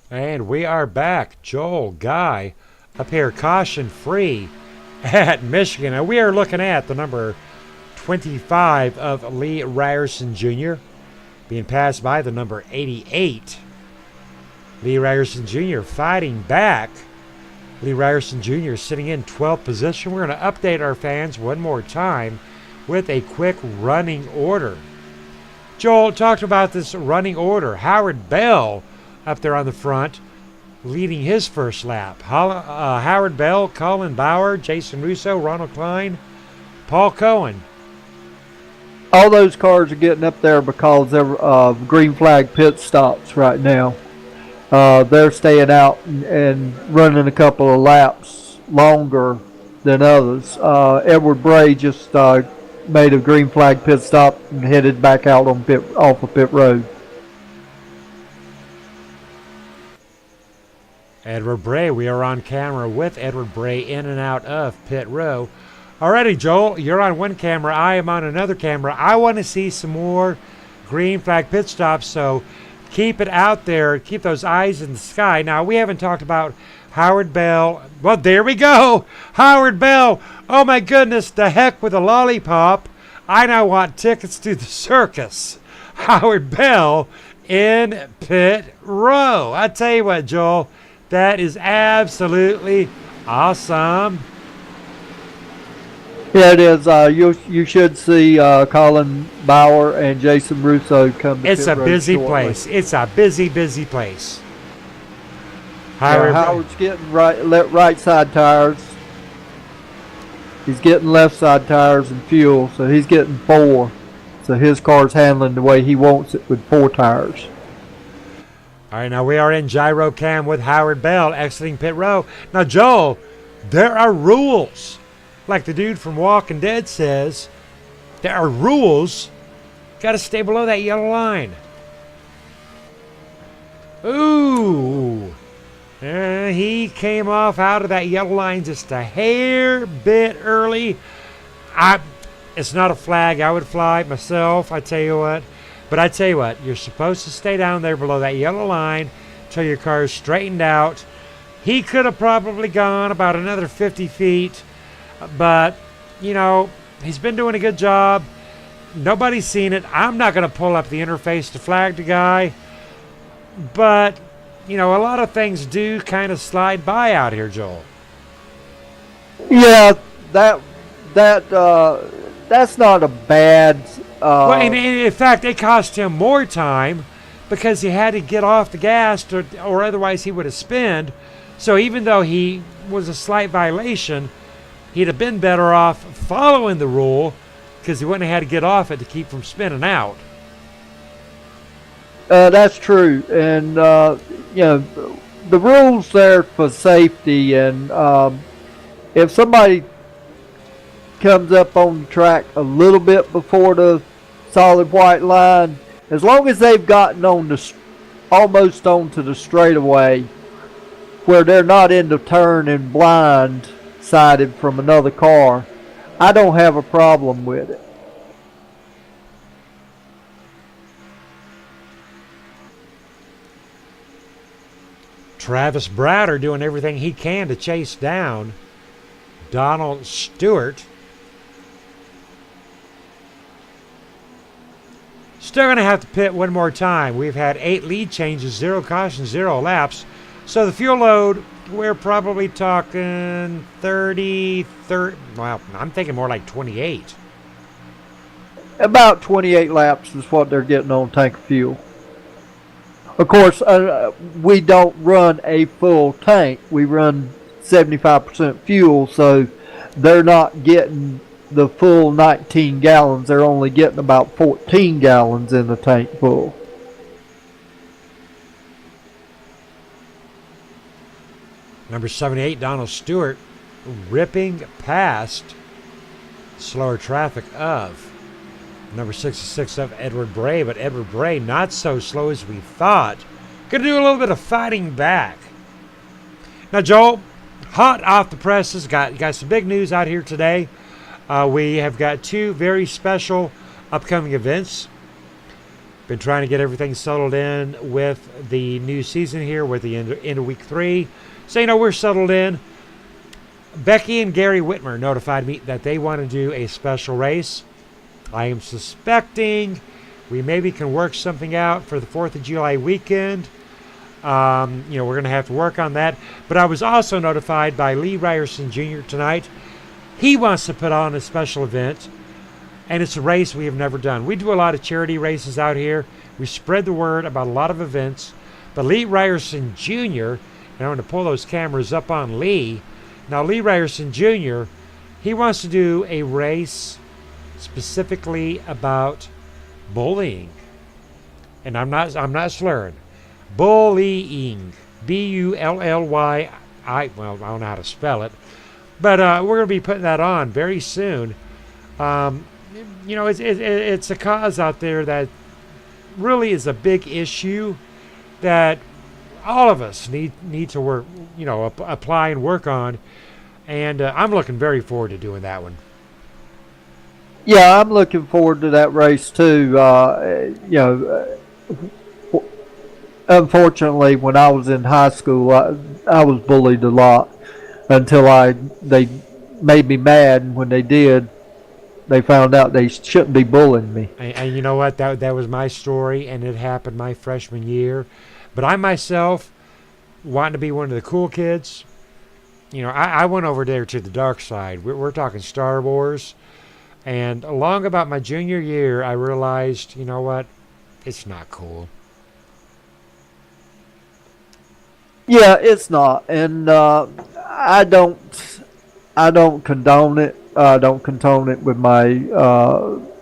And we are back. Joel Guy up here caution free at Michigan. And we are looking at the number 25 of Lee Ryerson Jr. being passed by the number 88. Lee Ryerson Jr. fighting back. Lee Ryerson Jr. sitting in 12th position. We're going to update our fans one more time with a quick running order. Joel talked about this running order. Howard Bell up there on the front, leading his first lap. Howard Bell, Colin Bauer, Jason Russo, Ronald Klein, Paul Cohen. All those cars are getting up there because they're green flag pit stops right now. They're staying out and running a couple of laps longer than others. Edward Bray just made a green flag pit stop and headed back out on off of pit road. Edward Bray, we are on camera with Edward Bray in and out of pit row. Alrighty, Joel, you're on one camera. I am on another camera. I want to see some more green flag pit stops, so keep it out there. Keep those eyes in the sky. Now, we haven't talked about Howard Bell. Well, there we go. Howard Bell. Oh, my goodness. The heck with a lollipop. I now want tickets to the circus. Howard Bell in pit row. I tell you what, Joel, that is absolutely awesome. Yeah, it is. You should see Colin Bauer and Jason Russo come to It's pit a road busy shortly. place. It's a busy, busy place. Howard's getting right side tires. He's getting left side tires and fuel, so he's getting 4. So his car's handling the way he wants it with 4 tires. All right, now we are in gyro cam with Howard Bell exiting pit row. Now, Joel, there are rules. Like the dude from Walking Dead says, there are rules. Got to stay below that yellow line. Ooh. He came off out of that yellow line just a hair bit early. It's not a flag I would fly myself, I tell you what. But I tell you what, you're supposed to stay down there below that yellow line till your car's straightened out. He could have probably gone about another 50 feet. But, you know, he's been doing a good job. Nobody's seen it. I'm not going to pull up the interface to flag the guy. But, you know, a lot of things do kind of slide by out here, Joel. Yeah, that's not a bad. Well, and in fact, it cost him more time because he had to get off the gas or otherwise he would have spinned. So even though he was a slight violation, he'd have been better off following the rule because he wouldn't have had to get off it to keep from spinning out. That's true, and you know, the rules there for safety, and if somebody comes up on the track a little bit before the solid white line, as long as they've gotten on the almost onto the straightaway where they're not in the turn and blind sided from another car, I don't have a problem with it. Travis Browder doing everything he can to chase down Donald Stewart. Still going to have to pit one more time. We've had 8 lead changes, 0 cautions, 0 laps. So the fuel load, we're probably talking 30, well, I'm thinking more like 28. About 28 laps is what they're getting on tank of fuel. Of course, we don't run a full tank. We run 75% fuel, so they're not getting the full 19 gallons. They're only getting about 14 gallons in the tank full. Number 78, Donald Stewart, ripping past slower traffic of number 66 of Edward Bray, but Edward Bray not so slow as we thought. Going to do a little bit of fighting back. Now, Joel, hot off the presses, got some big news out here today. We have got 2 very special upcoming events. Been trying to get everything settled in with the new season here, with the end of week 3. So, we're settled in. Becky and Gary Whitmer notified me that they want to do a special race. I am suspecting we maybe can work something out for the 4th of July weekend. We're going to have to work on that. But I was also notified by Lee Ryerson Jr. tonight. He wants to put on a special event, and it's a race we have never done. We do a lot of charity races out here. We spread the word about a lot of events. But Lee Ryerson Jr., and I'm going to pull those cameras up on Lee. Now, Lee Ryerson Jr., he wants to do a race specifically about bullying. And I'm not slurring. Bullying. Bully. I don't know how to spell it. But we're going to be putting that on very soon. It's a cause out there that really is a big issue that all of us need to work, apply and work on. And I'm looking very forward to doing that one. Yeah, I'm looking forward to that race too. Unfortunately, when I was in high school, I was bullied a lot until they made me mad, and when they did, they found out they shouldn't be bullying me. And you know what? That was my story, and it happened my freshman year. But I myself, wanting to be one of the cool kids, I went over there to the dark side. We're talking Star Wars. And along about my junior year, I realized, you know what? It's not cool. Yeah, it's not, and I don't condone it. I don't condone it with my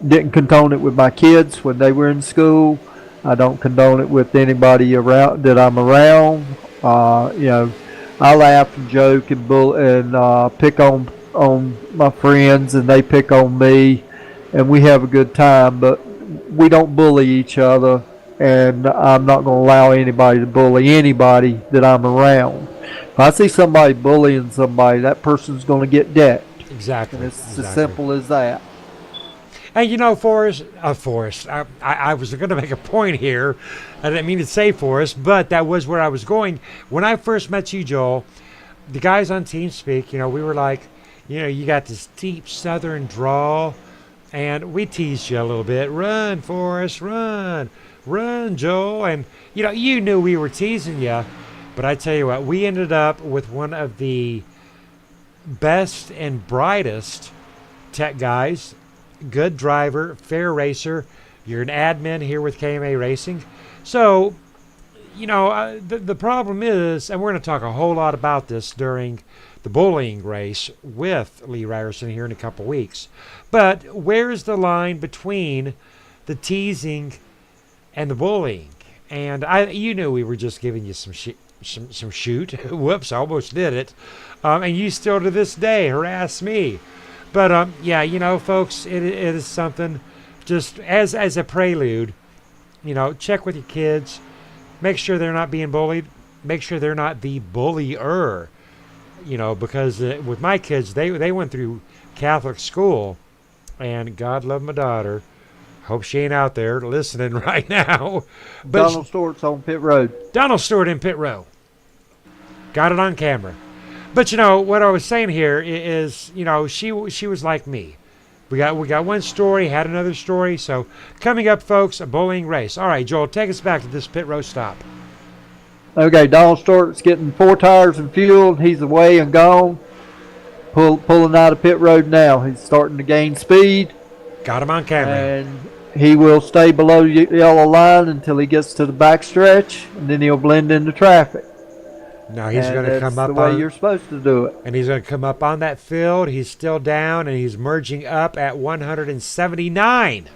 didn't condone it with my kids when they were in school. I don't condone it with anybody around that I'm around. I laugh and joke and pick on my friends, and they pick on me, and we have a good time, but we don't bully each other, and I'm not going to allow anybody to bully anybody that I'm around. If I see somebody bullying somebody, that person's going to get decked. Exactly. And it's as simple as that. And Forrest, I was going to make a point here. I didn't mean to say Forrest, but that was where I was going. When I first met you, Joel, the guys on TeamSpeak, we were like, you got this deep southern drawl, and we teased you a little bit. Run, Forrest, run. Run, Joel. And, you knew we were teasing you. But I tell you what, we ended up with one of the best and brightest tech guys. Good driver, fair racer. You're an admin here with KMA Racing. So, the problem is, and we're going to talk a whole lot about this during the bullying race with Lee Ryerson here in a couple weeks. But where's the line between the teasing and the bullying? And you knew we were just giving you some some shoot. Whoops, I almost did it. And you still to this day harass me. But yeah, you know, folks, it is something. Just as a prelude, you know, check with your kids. Make sure they're not being bullied. Make sure they're not the bullier. You know, because with my kids, they went through Catholic school, and God love my daughter. Hope she ain't out there listening right now. But Donald Stewart's on pit road. Donald Stewart in pit row. Got it on camera. But you know what I was saying here is, you know, she was like me. We got one story, had another story. So coming up, folks, a bullying race. All right, Joel, take us back to this pit row stop. Okay, Donald Stewart's getting 4 tires and fuel. He's away and gone. Pulling out of pit road now. He's starting to gain speed. Got him on camera. And he will stay below the yellow line until he gets to the back stretch, and then he'll blend into traffic. Now he's going to come up the way on, you're supposed to do it. and he's going to come up on that field. He's still down, and he's merging up at 179.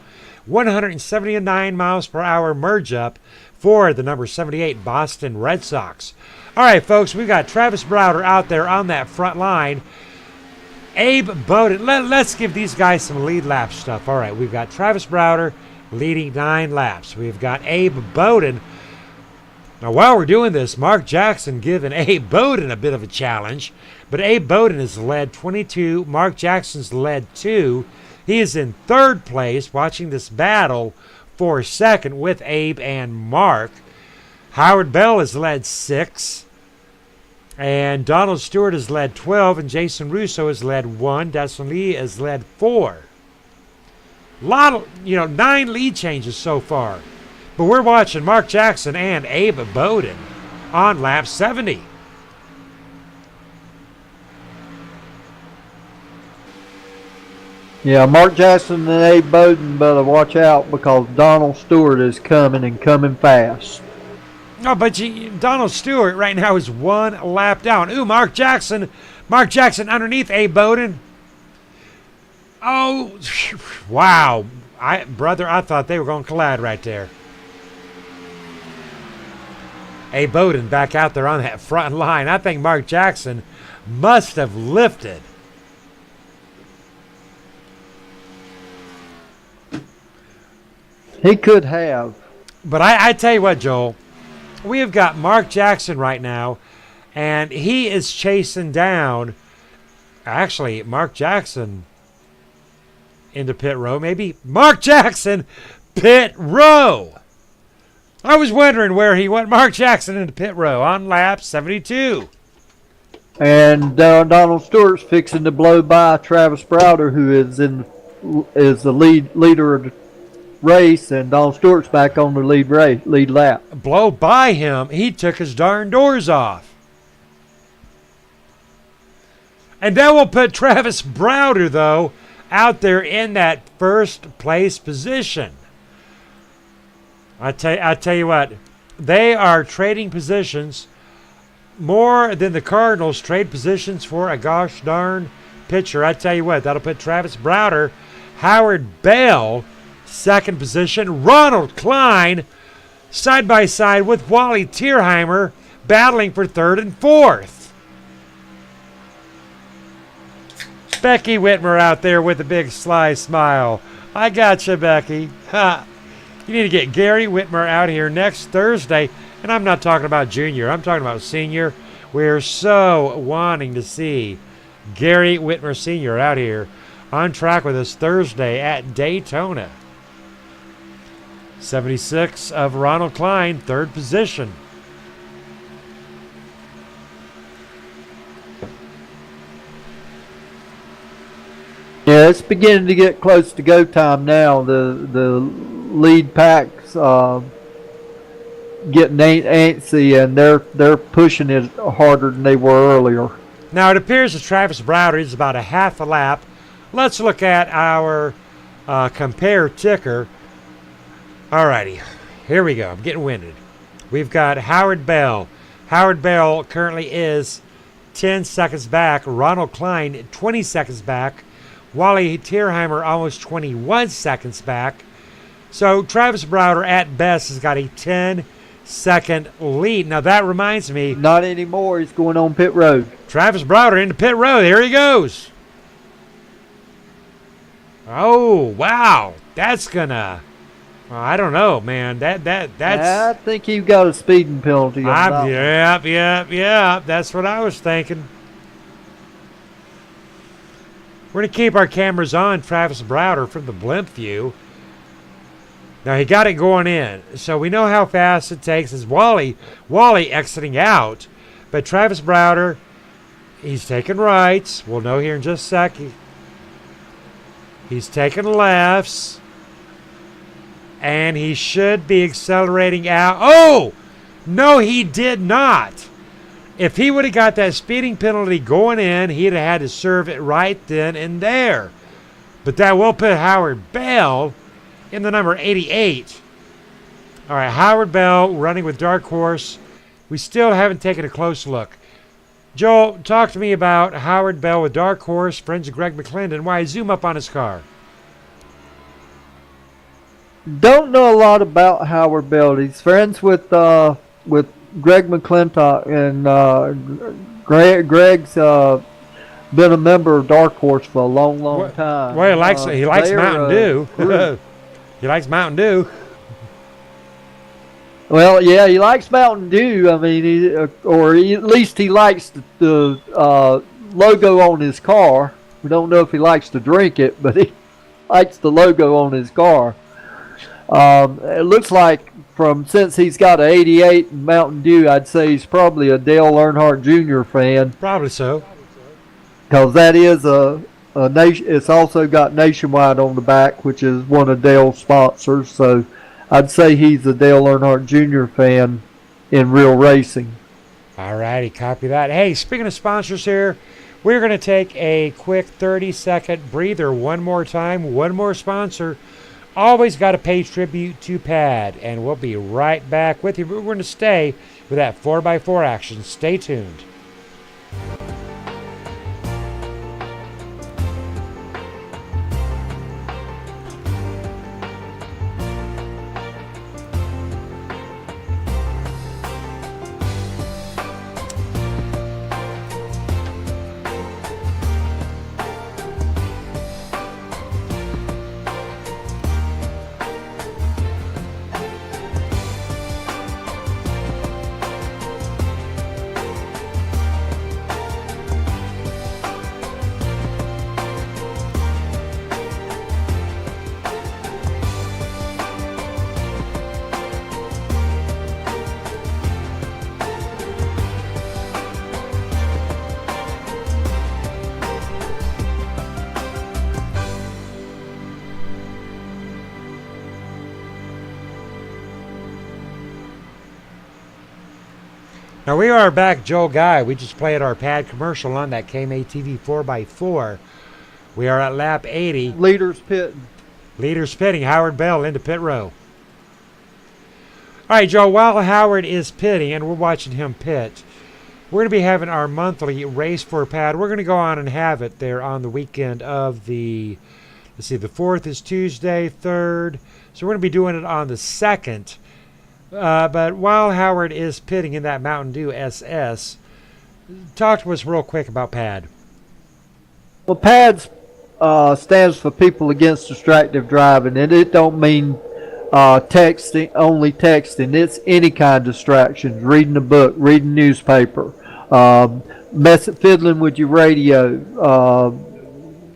179 miles per hour merge up for the number 78 Boston Red Sox. All right, folks, we've got Travis Browder out there on that front line. Abe Bowden. Let's give these guys some lead lap stuff. All right, we've got Travis Browder leading 9 laps. We've got Abe Bowden. Now, while we're doing this, Mark Jackson giving Abe Bowden a bit of a challenge. But Abe Bowden has led 22. Mark Jackson's led 2. He is in 3rd place watching this battle for 2nd with Abe and Mark. Howard Bell has led 6. And Donald Stewart has led 12, and Jason Russo has led 1. Dustin Lee has led 4. A lot of, 9 lead changes so far. But we're watching Mark Jackson and Abe Bowden on lap 70. Yeah, Mark Jackson and Abe Bowden better watch out because Donald Stewart is coming and coming fast. Oh, but Donald Stewart right now is 1 lap down. Ooh, Mark Jackson. Mark Jackson underneath Abe Bowden. Oh, wow. I thought they were going to collide right there. Abe Bowden back out there on that front line. I think Mark Jackson must have lifted. He could have. But I tell you what, Joel. We have got Mark Jackson right now, and he is chasing down, actually, Mark Jackson into pit row, maybe. Mark Jackson, pit row. I was wondering where he went. Mark Jackson into pit row on lap 72. And Donald Stewart's fixing to blow by Travis Browder, who is the leader of the race, and Donald Stewart's back on the lead lap. Blow by him. He took his darn doors off. And that will put Travis Browder, though, out there in that 1st place position. I tell you what, they are trading positions more than the Cardinals trade positions for a gosh darn pitcher. I tell you what, that'll put Travis Browder, Howard Bell, 2nd position. Ronald Klein side by side with Wally Tierheimer battling for 3rd and 4th. Becky Whitmer out there with a big sly smile. I got you, Becky. Ha. You need to get Gary Whitmer out here next Thursday. And I'm not talking about junior. I'm talking about senior. We're so wanting to see Gary Whitmer Sr. out here on track with us Thursday at Daytona. 76 of Ronald Klein, 3rd position. Yeah, it's beginning to get close to go time now. The lead pack's getting antsy, and they're pushing it harder than they were earlier. Now it appears that Travis Browder is about a half a lap. Let's look at our compare ticker. Alrighty, here we go. I'm getting winded. We've got Howard Bell. Howard Bell currently is 10 seconds back. Ronald Klein 20 seconds back. Wally Tierheimer almost 21 seconds back. So Travis Browder at best has got a 10 second lead. Now that reminds me, Not anymore. He's going on pit road. Travis Browder into pit road. Here he goes. Oh, wow. That's gonna, well, I don't know, man. That's I think he got a speeding penalty on that one. yeah. That's what I was thinking. We're going to keep our cameras on Travis Browder from the blimp view. Now, he got it going in, so we know how fast it takes. As Wally exiting out. But Travis Browder, he's taking rights. We'll know here in just a second. He's taking lefts. And he should be accelerating out. Oh! No, he did not. If he would have got that speeding penalty going in, he'd have had to serve it right then and there. But that will put Howard Bell in the number 88. All right, Howard Bell running with Dark Horse. We still haven't taken a close look. Joel, talk to me about Howard Bell with Dark Horse, friends of Greg McClendon. Why, zoom up on his car. Don't know a lot about Howard Bell. He's friends with Greg McClintock, and Greg's been a member of Dark Horse for a long time. Well, he likes Mountain Dew. He likes Mountain Dew. Well, yeah, he likes Mountain Dew. I mean, at least he likes the logo on his car. We don't know if he likes to drink it, but he likes the logo on his car. It looks like since he's got an 88 in Mountain Dew, I'd say he's probably a Dale Earnhardt Jr. fan. Probably so. Because that is a nation. It's also got Nationwide on the back, which is one of Dale's sponsors. So I'd say he's a Dale Earnhardt Jr. fan in real racing. All righty, copy that. Hey, speaking of sponsors here, we're going to take a quick 30-second breather one more time. One more sponsor. Always got to pay tribute to Pad, and we'll be right back with you. We're going to stay with that 4x4 action. Stay tuned. Now we are back, Joe Guy. We just played our Pad commercial on that KMA-TV 4x4. We are at lap 80. Leaders pitting. Leaders pitting. Howard Bell into pit row. All right, Joe, while Howard is pitting, and we're watching him pit, we're going to be having our monthly race for Pad. We're going to go on and have it there on the weekend of the 4th is Tuesday, 3rd. So we're going to be doing it on the 2nd. But while Howard is pitting in that Mountain Dew SS, talk to us real quick about PAD. Well, PAD stands for People Against Distracted Driving, and it don't mean texting, only texting. It's any kind of distractions, reading a book, reading a newspaper, fiddling with your radio,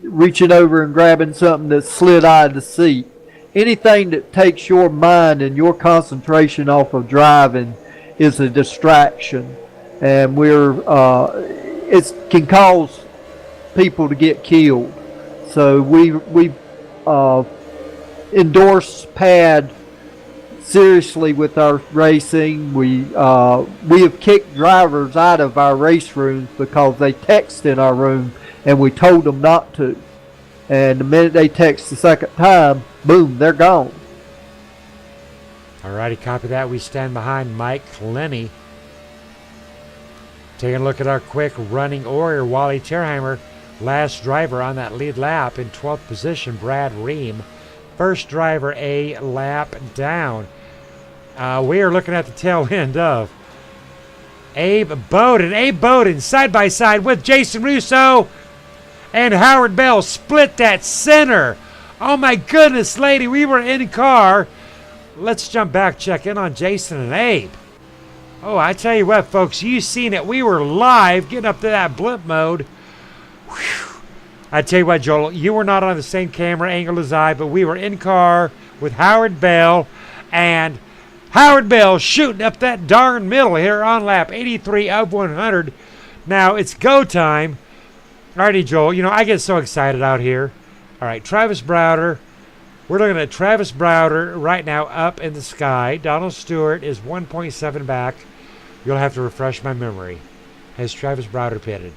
reaching over and grabbing something that slid out of the seat. Anything that takes your mind and your concentration off of driving is a distraction, and it can cause people to get killed. So we endorse PAD seriously with our racing. We have kicked drivers out of our race rooms because they text in our room and we told them not to. And the minute they text the second time, boom, they're gone. All righty, copy that. We stand behind Mike Lenny. Taking a look at our quick running order. Wally Terheimer, last driver on that lead lap. In 12th position, Brad Ream. First driver a lap down. We are looking at the tail end of Abe Bowden. Abe Bowden side by side with Jason Russo and Howard Bell split that center. Oh my goodness, lady, we were in car. Let's jump back, check in on Jason and Abe. Oh, I tell you what, folks, you seen it. We were live getting up to that blimp mode. Whew. I tell you what, Joel, you were not on the same camera angle as I, but we were in car with Howard Bell, and Howard Bell shooting up that darn middle here on lap 83 of 100. Now, it's go time. Alrighty, Joel, you know, I get so excited out here. All right, Travis Browder. We're looking at Travis Browder right now up in the sky. Donald Stewart is 1.7 back. You'll have to refresh my memory. Has Travis Browder pitted?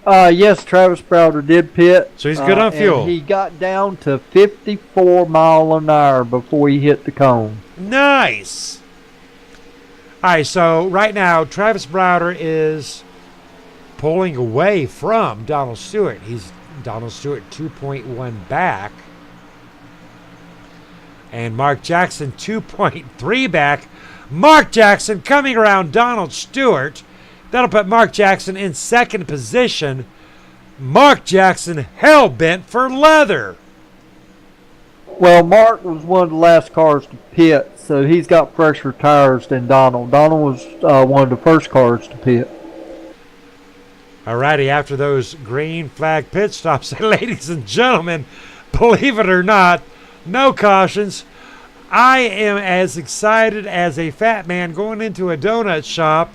Yes, Travis Browder did pit. So he's good on fuel. And he got down to 54 mile an hour before he hit the cone. Nice. All right, so right now, Travis Browder is pulling away from Donald Stewart. He's Donald Stewart 2.1 back. And Mark Jackson 2.3 back. Mark Jackson coming around Donald Stewart. That'll put Mark Jackson in second position. Mark Jackson hell-bent for leather. Well, Mark was one of the last cars to pit, so he's got fresher tires than Donald. Donald was one of the first cars to pit. Alrighty, after those green flag pit stops, ladies and gentlemen, believe it or not, no cautions. I am as excited as a fat man going into a donut shop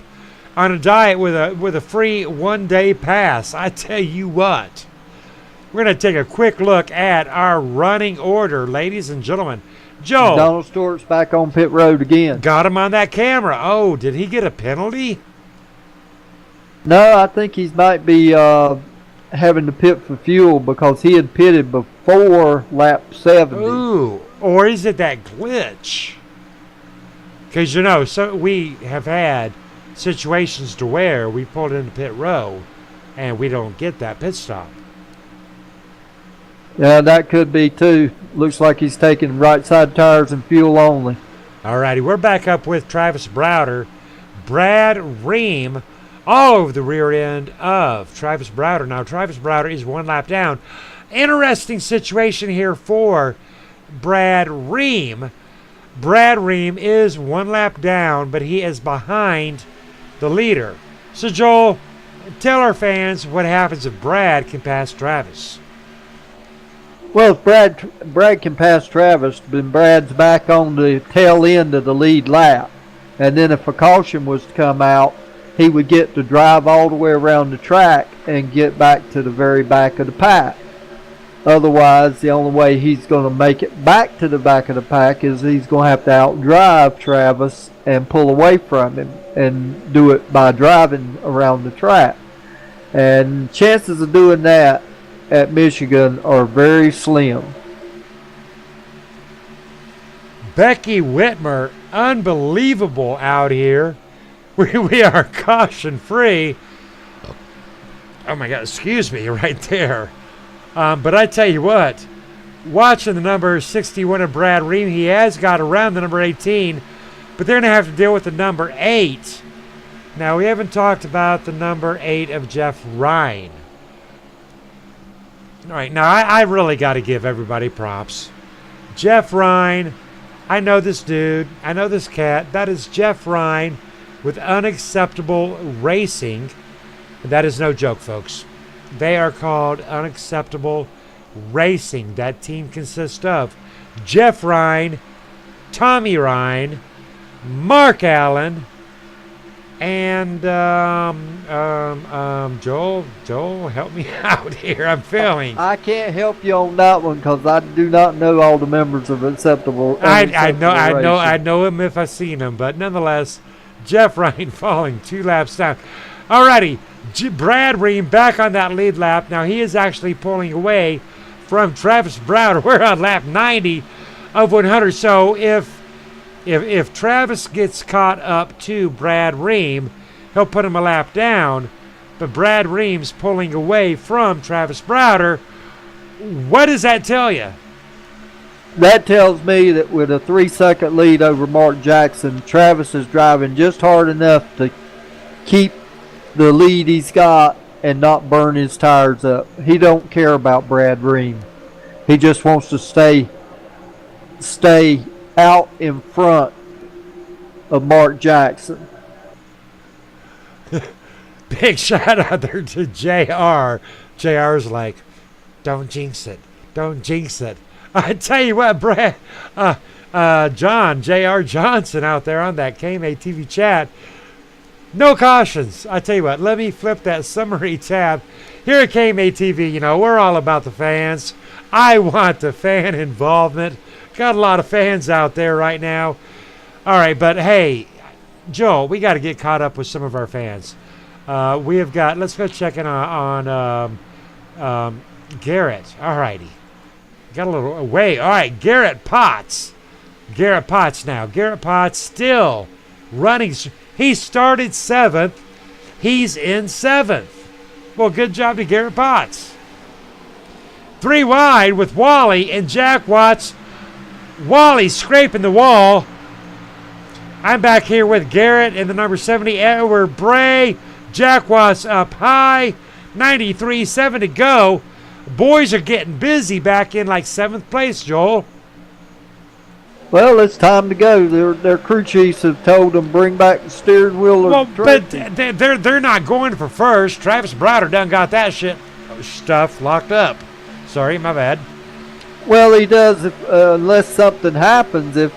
on a diet with a free one-day pass. I tell you what. We're going to take a quick look at our running order, ladies and gentlemen. Joe. Donald Stewart's back on pit road again. Got him on that camera. Oh, did he get a penalty? No, I think he might be having to pit for fuel because he had pitted before lap 70. Ooh, or is it that glitch? Because, you know, so we have had situations to where we pulled into pit row and we don't get that pit stop. Yeah, that could be too. Looks like he's taking right side tires and fuel only. Alrighty, we're back up with Travis Browder. Brad Ream all over the rear end of Travis Browder. Now, Travis Browder is one lap down. Interesting situation here for Brad Ream. Brad Ream is one lap down, but he is behind the leader. So, Joel, tell our fans what happens if Brad can pass Travis. Well, if Brad can pass Travis, then Brad's back on the tail end of the lead lap. And then if a caution was to come out, he would get to drive all the way around the track and get back to the very back of the pack. Otherwise, the only way he's going to make it back to the back of the pack is he's going to have to outdrive Travis and pull away from him and do it by driving around the track. And chances of doing that at Michigan are very slim. Becky Whitmer, unbelievable out here. We are caution free. Oh my God, excuse me, right there. But I tell you what, watching the number 61 of Brad Ream, he has got around the number 18, but they're going to have to deal with the number 8. Now, we haven't talked about the number 8 of Jeff Ryan. All right, now I really got to give everybody props. Jeff Ryan, I know this dude, I know this cat. That is Jeff Ryan with Unacceptable Racing. And that is no joke, folks. They are called Unacceptable Racing. That team consists of Jeff Ryan, Tommy Ryan, Mark Allen, and Joel, help me out here. I'm failing. I can't help you on that one because I do not know all the members of Unacceptable. I know him if I seen him, but nonetheless, Jeff Ryan falling 2 laps down. Alrighty, Brad Ream back on that lead lap. Now he is actually pulling away from Travis Browder. We're on lap 90 of 100. So if Travis gets caught up to Brad Ream, he'll put him a lap down. But Brad Ream's pulling away from Travis Browder. What does that tell you? that tells me that with a 3-second lead over Mark Jackson, Travis is driving just hard enough to keep the lead he's got and not burn his tires up. He don't care about Brad Ream. He just wants to stay out in front of Mark Jackson. Big shout out there to JR. JR's like, don't jinx it. Don't jinx it. I tell you what, Brad, John, JR Johnson out there on that KMA TV chat. No cautions. I tell you what, let me flip that summary tab. Here at KMA TV, we're all about the fans. I want the fan involvement. Got a lot of fans out there right now. All right, but hey, Joel, we got to get caught up with some of our fans. We have got, let's go check in on Garrett. All righty. Got a little away. All right, Garrett Potts. Garrett Potts now. Garrett Potts still running. He started 7th. He's in 7th. Well, good job to Garrett Potts. 3 wide with Wally and Jack Watts. Wally scraping the wall. I'm back here with Garrett and the number 70, Edward Bray. Jack Watts up high. 93.7 to go. Boys are getting busy back in like 7th place, Joel. Well, it's time to go. Their crew chiefs have told them bring back the steering wheel. Well, but they're not going for first. Travis Browder done got that stuff locked up. Sorry, my bad. Well, he does unless something happens. If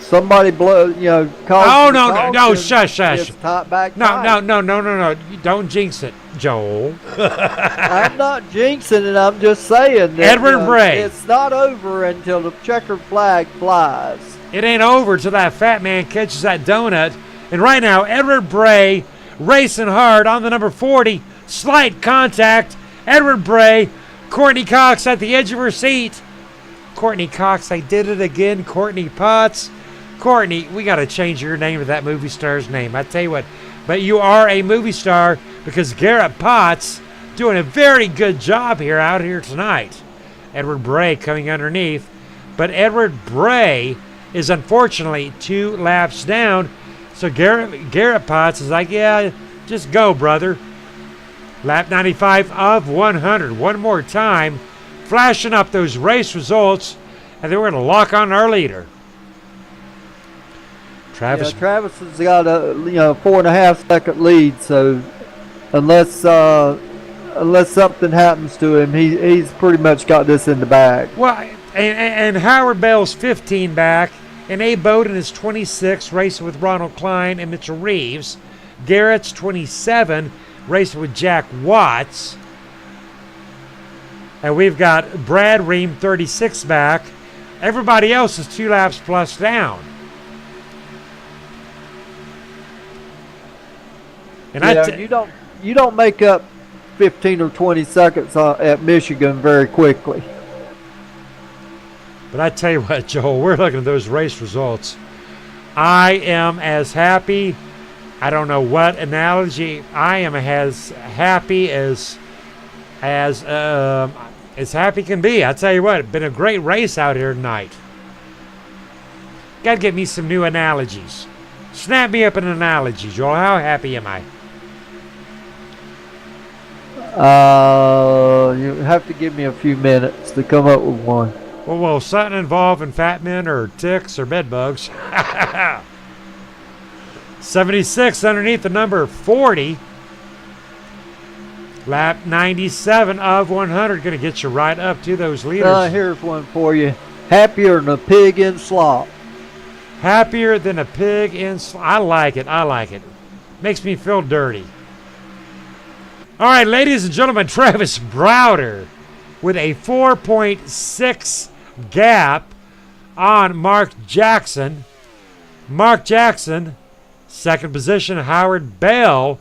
somebody calls. Oh no! Shush! It's back. No! Don't jinx it, Joel. I'm not jinxing it. I'm just saying that Edward Bray. It's not over until the checkered flag flies. It ain't over till that fat man catches that donut. And right now, Edward Bray racing hard on the number 40. Slight contact. Edward Bray. Courtney Cox at the edge of her seat. Courtney Cox, I did it again. Courtney Potts. Courtney, we got to change your name to that movie star's name. I tell you what, but you are a movie star because Garrett Potts doing a very good job out here tonight. Edward Bray coming underneath, but Edward Bray is unfortunately 2 laps down. So Garrett Potts is like, yeah, just go, brother. Lap 95 of 100. One more time, flashing up those race results, and then we're going to lock on our leader. Travis has got a 4.5 second lead. So unless something happens to him, he's pretty much got this in the bag. Well, and Howard Bell's 15 back, and Abe Bowden is 26, racing with Ronald Klein and Mitchell Reeves. Garrett's 27, racing with Jack Watts. And we've got Brad Ream 36 back. Everybody else is 2 laps plus down. And you don't make up 15 or 20 seconds at Michigan very quickly. But I tell you what, Joel, we're looking at those race results. I am as happy. I don't know what analogy. I am as happy as happy can be. I tell you what, it's been a great race out here tonight. Got to get me some new analogies. Snap me up an analogy, Joel. How happy am I? You have to give me a few minutes to come up with one. Well, something involving fat men or ticks or bed bugs. 76 underneath the number 40. Lap 97 of 100. Going to get you right up to those leaders. Here's one for you. Happier than a pig in slop. Happier than a pig in slop. I like it. Makes me feel dirty. All right, ladies and gentlemen, Travis Browder with a 4.6 gap on Mark Jackson. Mark Jackson, second position. Howard Bell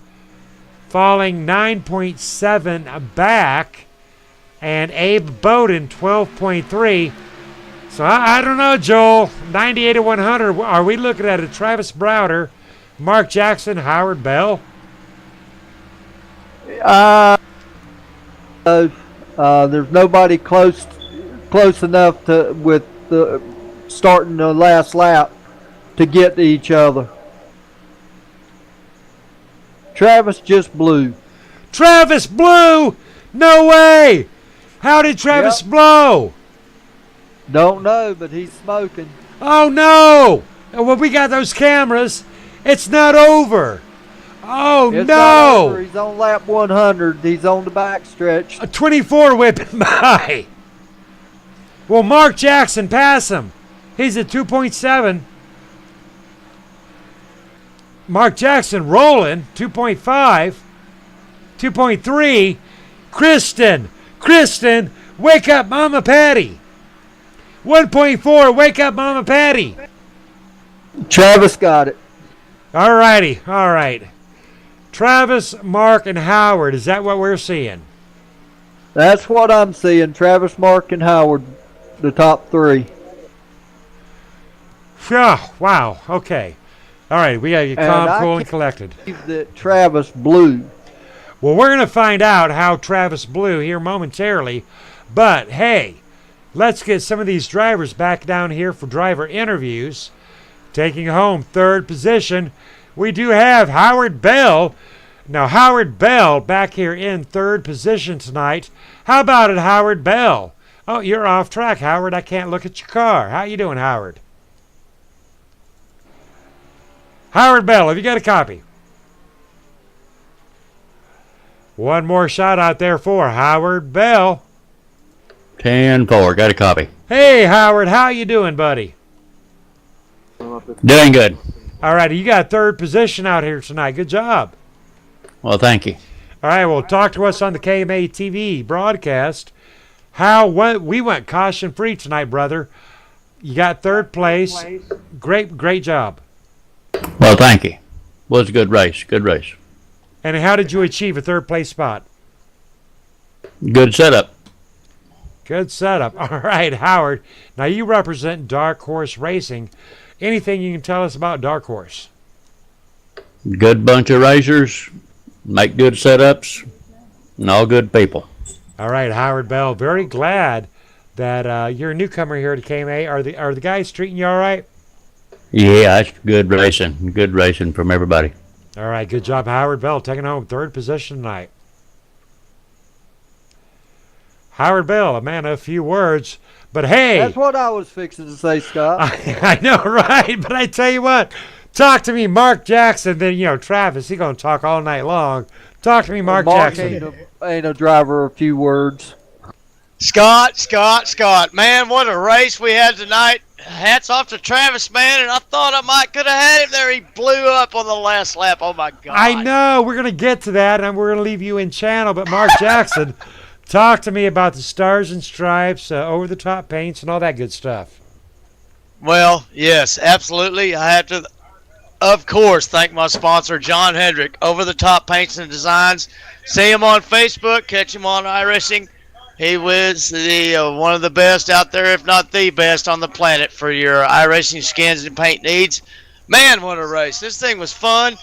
falling 9.7 back. And Abe Bowden, 12.3. So I don't know, Joel. 98 to 100. Are we looking at a Travis Browder, Mark Jackson, Howard Bell? There's nobody close close enough to with the starting the last lap to get to each other. Travis just blew. Travis blew! No way! How did Travis blow? Don't know, but he's smoking. Oh no! Well, we got those cameras. It's not over. Oh It's no! not over. He's on lap 100. He's on the back stretch. A 24 whipping by. Well, Mark Jackson pass him. He's at 2.7. Mark Jackson rolling 2.5. 2.3. Kristen, wake up Mama Patty. 1.4, wake up Mama Patty. Travis got it. All right. Travis, Mark, and Howard. Is that what we're seeing? That's what I'm seeing. Travis, Mark, and Howard, the top three. Oh, wow. Okay. All right. We got to get calm, cool, and collected. That Travis blew. Well, we're going to find out how Travis blew here momentarily. But, hey, let's get some of these drivers back down here for driver interviews. Taking home third position, we do have Howard Bell. Now, Howard Bell back here in third position tonight. How about it, Howard Bell? Oh, you're off track, Howard. I can't look at your car. How you doing, Howard? Howard Bell, have you got a copy? One more shot out there for Howard Bell. 10-4, got a copy. Hey, Howard, how you doing, buddy? Doing good. All right, you got third position out here tonight. Good job. Well, thank you. All right, well, talk to us on the KMA TV broadcast. We went caution free tonight, brother. You got third place. Great job. Well, thank you. Was a good race. And how did you achieve a third place spot? Good setup. Good setup. All right, Howard. Now you represent Dark Horse Racing. Anything you can tell us about Dark Horse? Good bunch of racers, make good setups, and all good people. All right, Howard Bell. Very glad that you're a newcomer here to KMA. Are the guys treating you all right? Yeah, it's good racing. Good racing from everybody. All right, good job, Howard Bell, taking home third position tonight. Howard Bell, a man of few words, but hey. That's what I was fixing to say, Scott. I know, right? But I tell you what, talk to me, Mark Jackson. Then, Travis, he's going to talk all night long. Talk to me, Mark Jackson. Ain't a driver of few words. Scott. Man, what a race we had tonight. Hats off to Travis, man, and I thought I could have had him there. He blew up on the last lap. Oh, my God. I know. We're going to get to that, and we're going to leave you in channel. But Mark Jackson, talk to me about the stars and stripes, over-the-top paints, and all that good stuff. Well, yes, absolutely. I have to, of course, thank my sponsor, John Hendrick, Over the Top Paints and Designs. See him on Facebook. Catch him on iRacing. He was one of the best out there, if not the best on the planet for your iRacing skins and paint needs. Man, what a race. This thing was fun.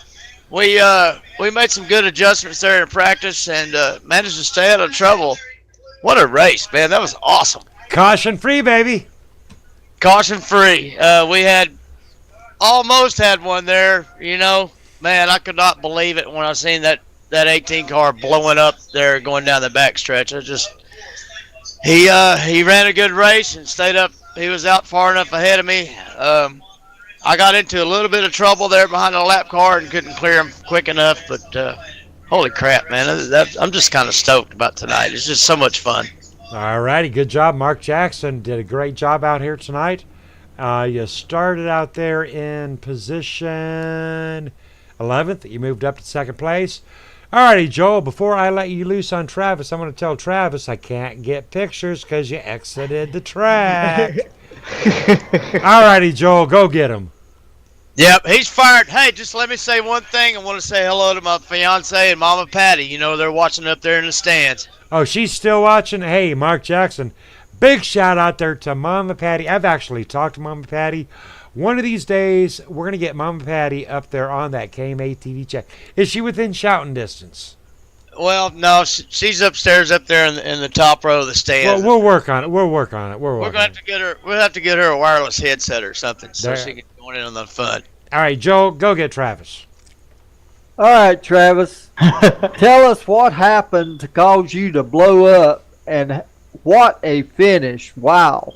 We made some good adjustments there in practice and managed to stay out of trouble. What a race, man. That was awesome. Caution free, baby. Caution free. We almost had one there, Man, I could not believe it when I seen that 18 car blowing up there going down the back stretch. He ran a good race and stayed up. He was out far enough ahead of me. I got into a little bit of trouble there behind the lap car and couldn't clear him quick enough. But holy crap, man! I'm just kind of stoked about tonight. It's just so much fun. All righty, good job, Mark Jackson. Did a great job out here tonight. You started out there in position 11th. You moved up to second place. Alrighty, Joel, before I let you loose on Travis, I'm going to tell Travis I can't get pictures because you exited the track. Alrighty, Joel, go get him. Yep, he's fired. Hey, just let me say one thing. I want to say hello to my fiance and Mama Patty. They're watching up there in the stands. Oh, she's still watching? Hey, Mark Jackson, big shout out there to Mama Patty. I've actually talked to Mama Patty. One of these days, we're going to get Mama Patty up there on that KMA TV check. Is she within shouting distance? Well, no, she's upstairs up there in the top row of the stands. We'll work on it. We'll work on it. We're gonna have to get her. We'll have to get her a wireless headset or something so There. she can join in on the fun. All right, Joel, go get Travis. All right, Travis. Tell us what happened to cause you to blow up, and what a finish! Wow.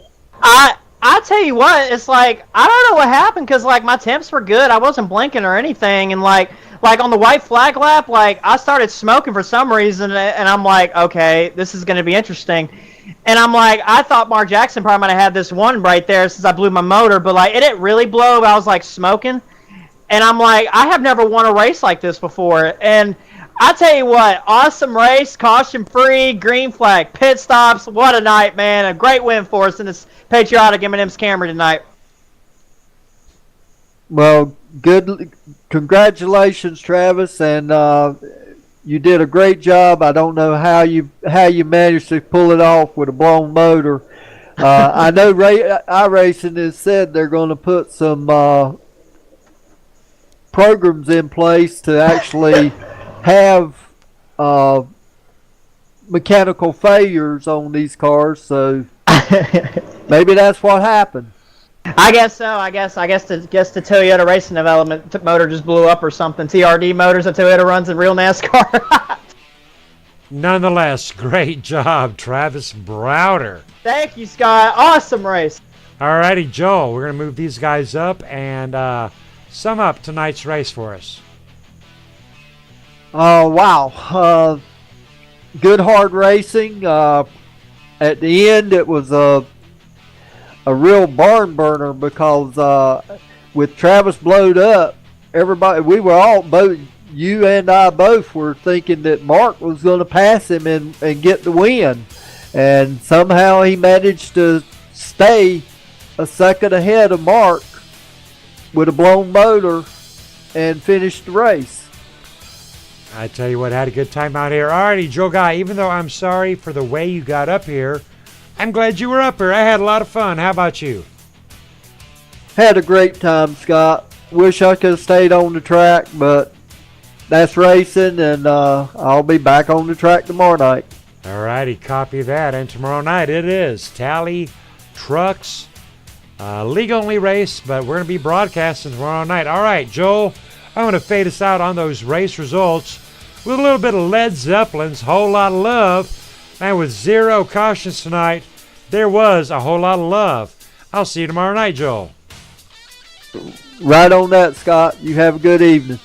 I tell you what, it's like I don't know what happened because like my temps were good. I wasn't blinking or anything, and like on the white flag lap, like I started smoking for some reason, and I'm like, okay, this is going to be interesting. And I'm like, I thought Mark Jackson probably might have had this one right there since I blew my motor, but like it didn't really blow. I was like smoking, and I'm like, I have never won a race like this before, and I tell you what, awesome race, caution free, green flag, pit stops. What a night, man! A great win for us in this patriotic M&M's Camry tonight. Well, good. Congratulations, Travis, and you did a great job. I don't know how you managed to pull it off with a blown motor. I know iRacing has said they're going to put some programs in place to actually have mechanical failures on these cars, so maybe that's what happened. I guess so. I guess the Toyota Racing Development motor just blew up or something. TRD Motors that Toyota runs in real NASCAR. Nonetheless, great job, Travis Browder. Thank you, Scott. Awesome race. All righty, Joel, we're going to move these guys up and sum up tonight's race for us. Wow. Good hard racing. At the end, it was a real barn burner because with Travis blowed up, you and I both were thinking that Mark was going to pass him and get the win. And somehow he managed to stay a second ahead of Mark with a blown motor and finish the race. I tell you what, I had a good time out here. Alrighty, Joe Guy, even though I'm sorry for the way you got up here, I'm glad you were up here. I had a lot of fun. How about you? Had a great time, Scott. Wish I could have stayed on the track, but that's racing, and I'll be back on the track tomorrow night. Alrighty, copy that. And tomorrow night it is Tally Trucks league-only race, but we're going to be broadcasting tomorrow night. All right, Joel, I'm going to fade us out on those race results with a little bit of Led Zeppelin's Whole Lot of Love. And with 0 cautions tonight, there was a whole lot of love. I'll see you tomorrow night, Joel. Right on that, Scott. You have a good evening.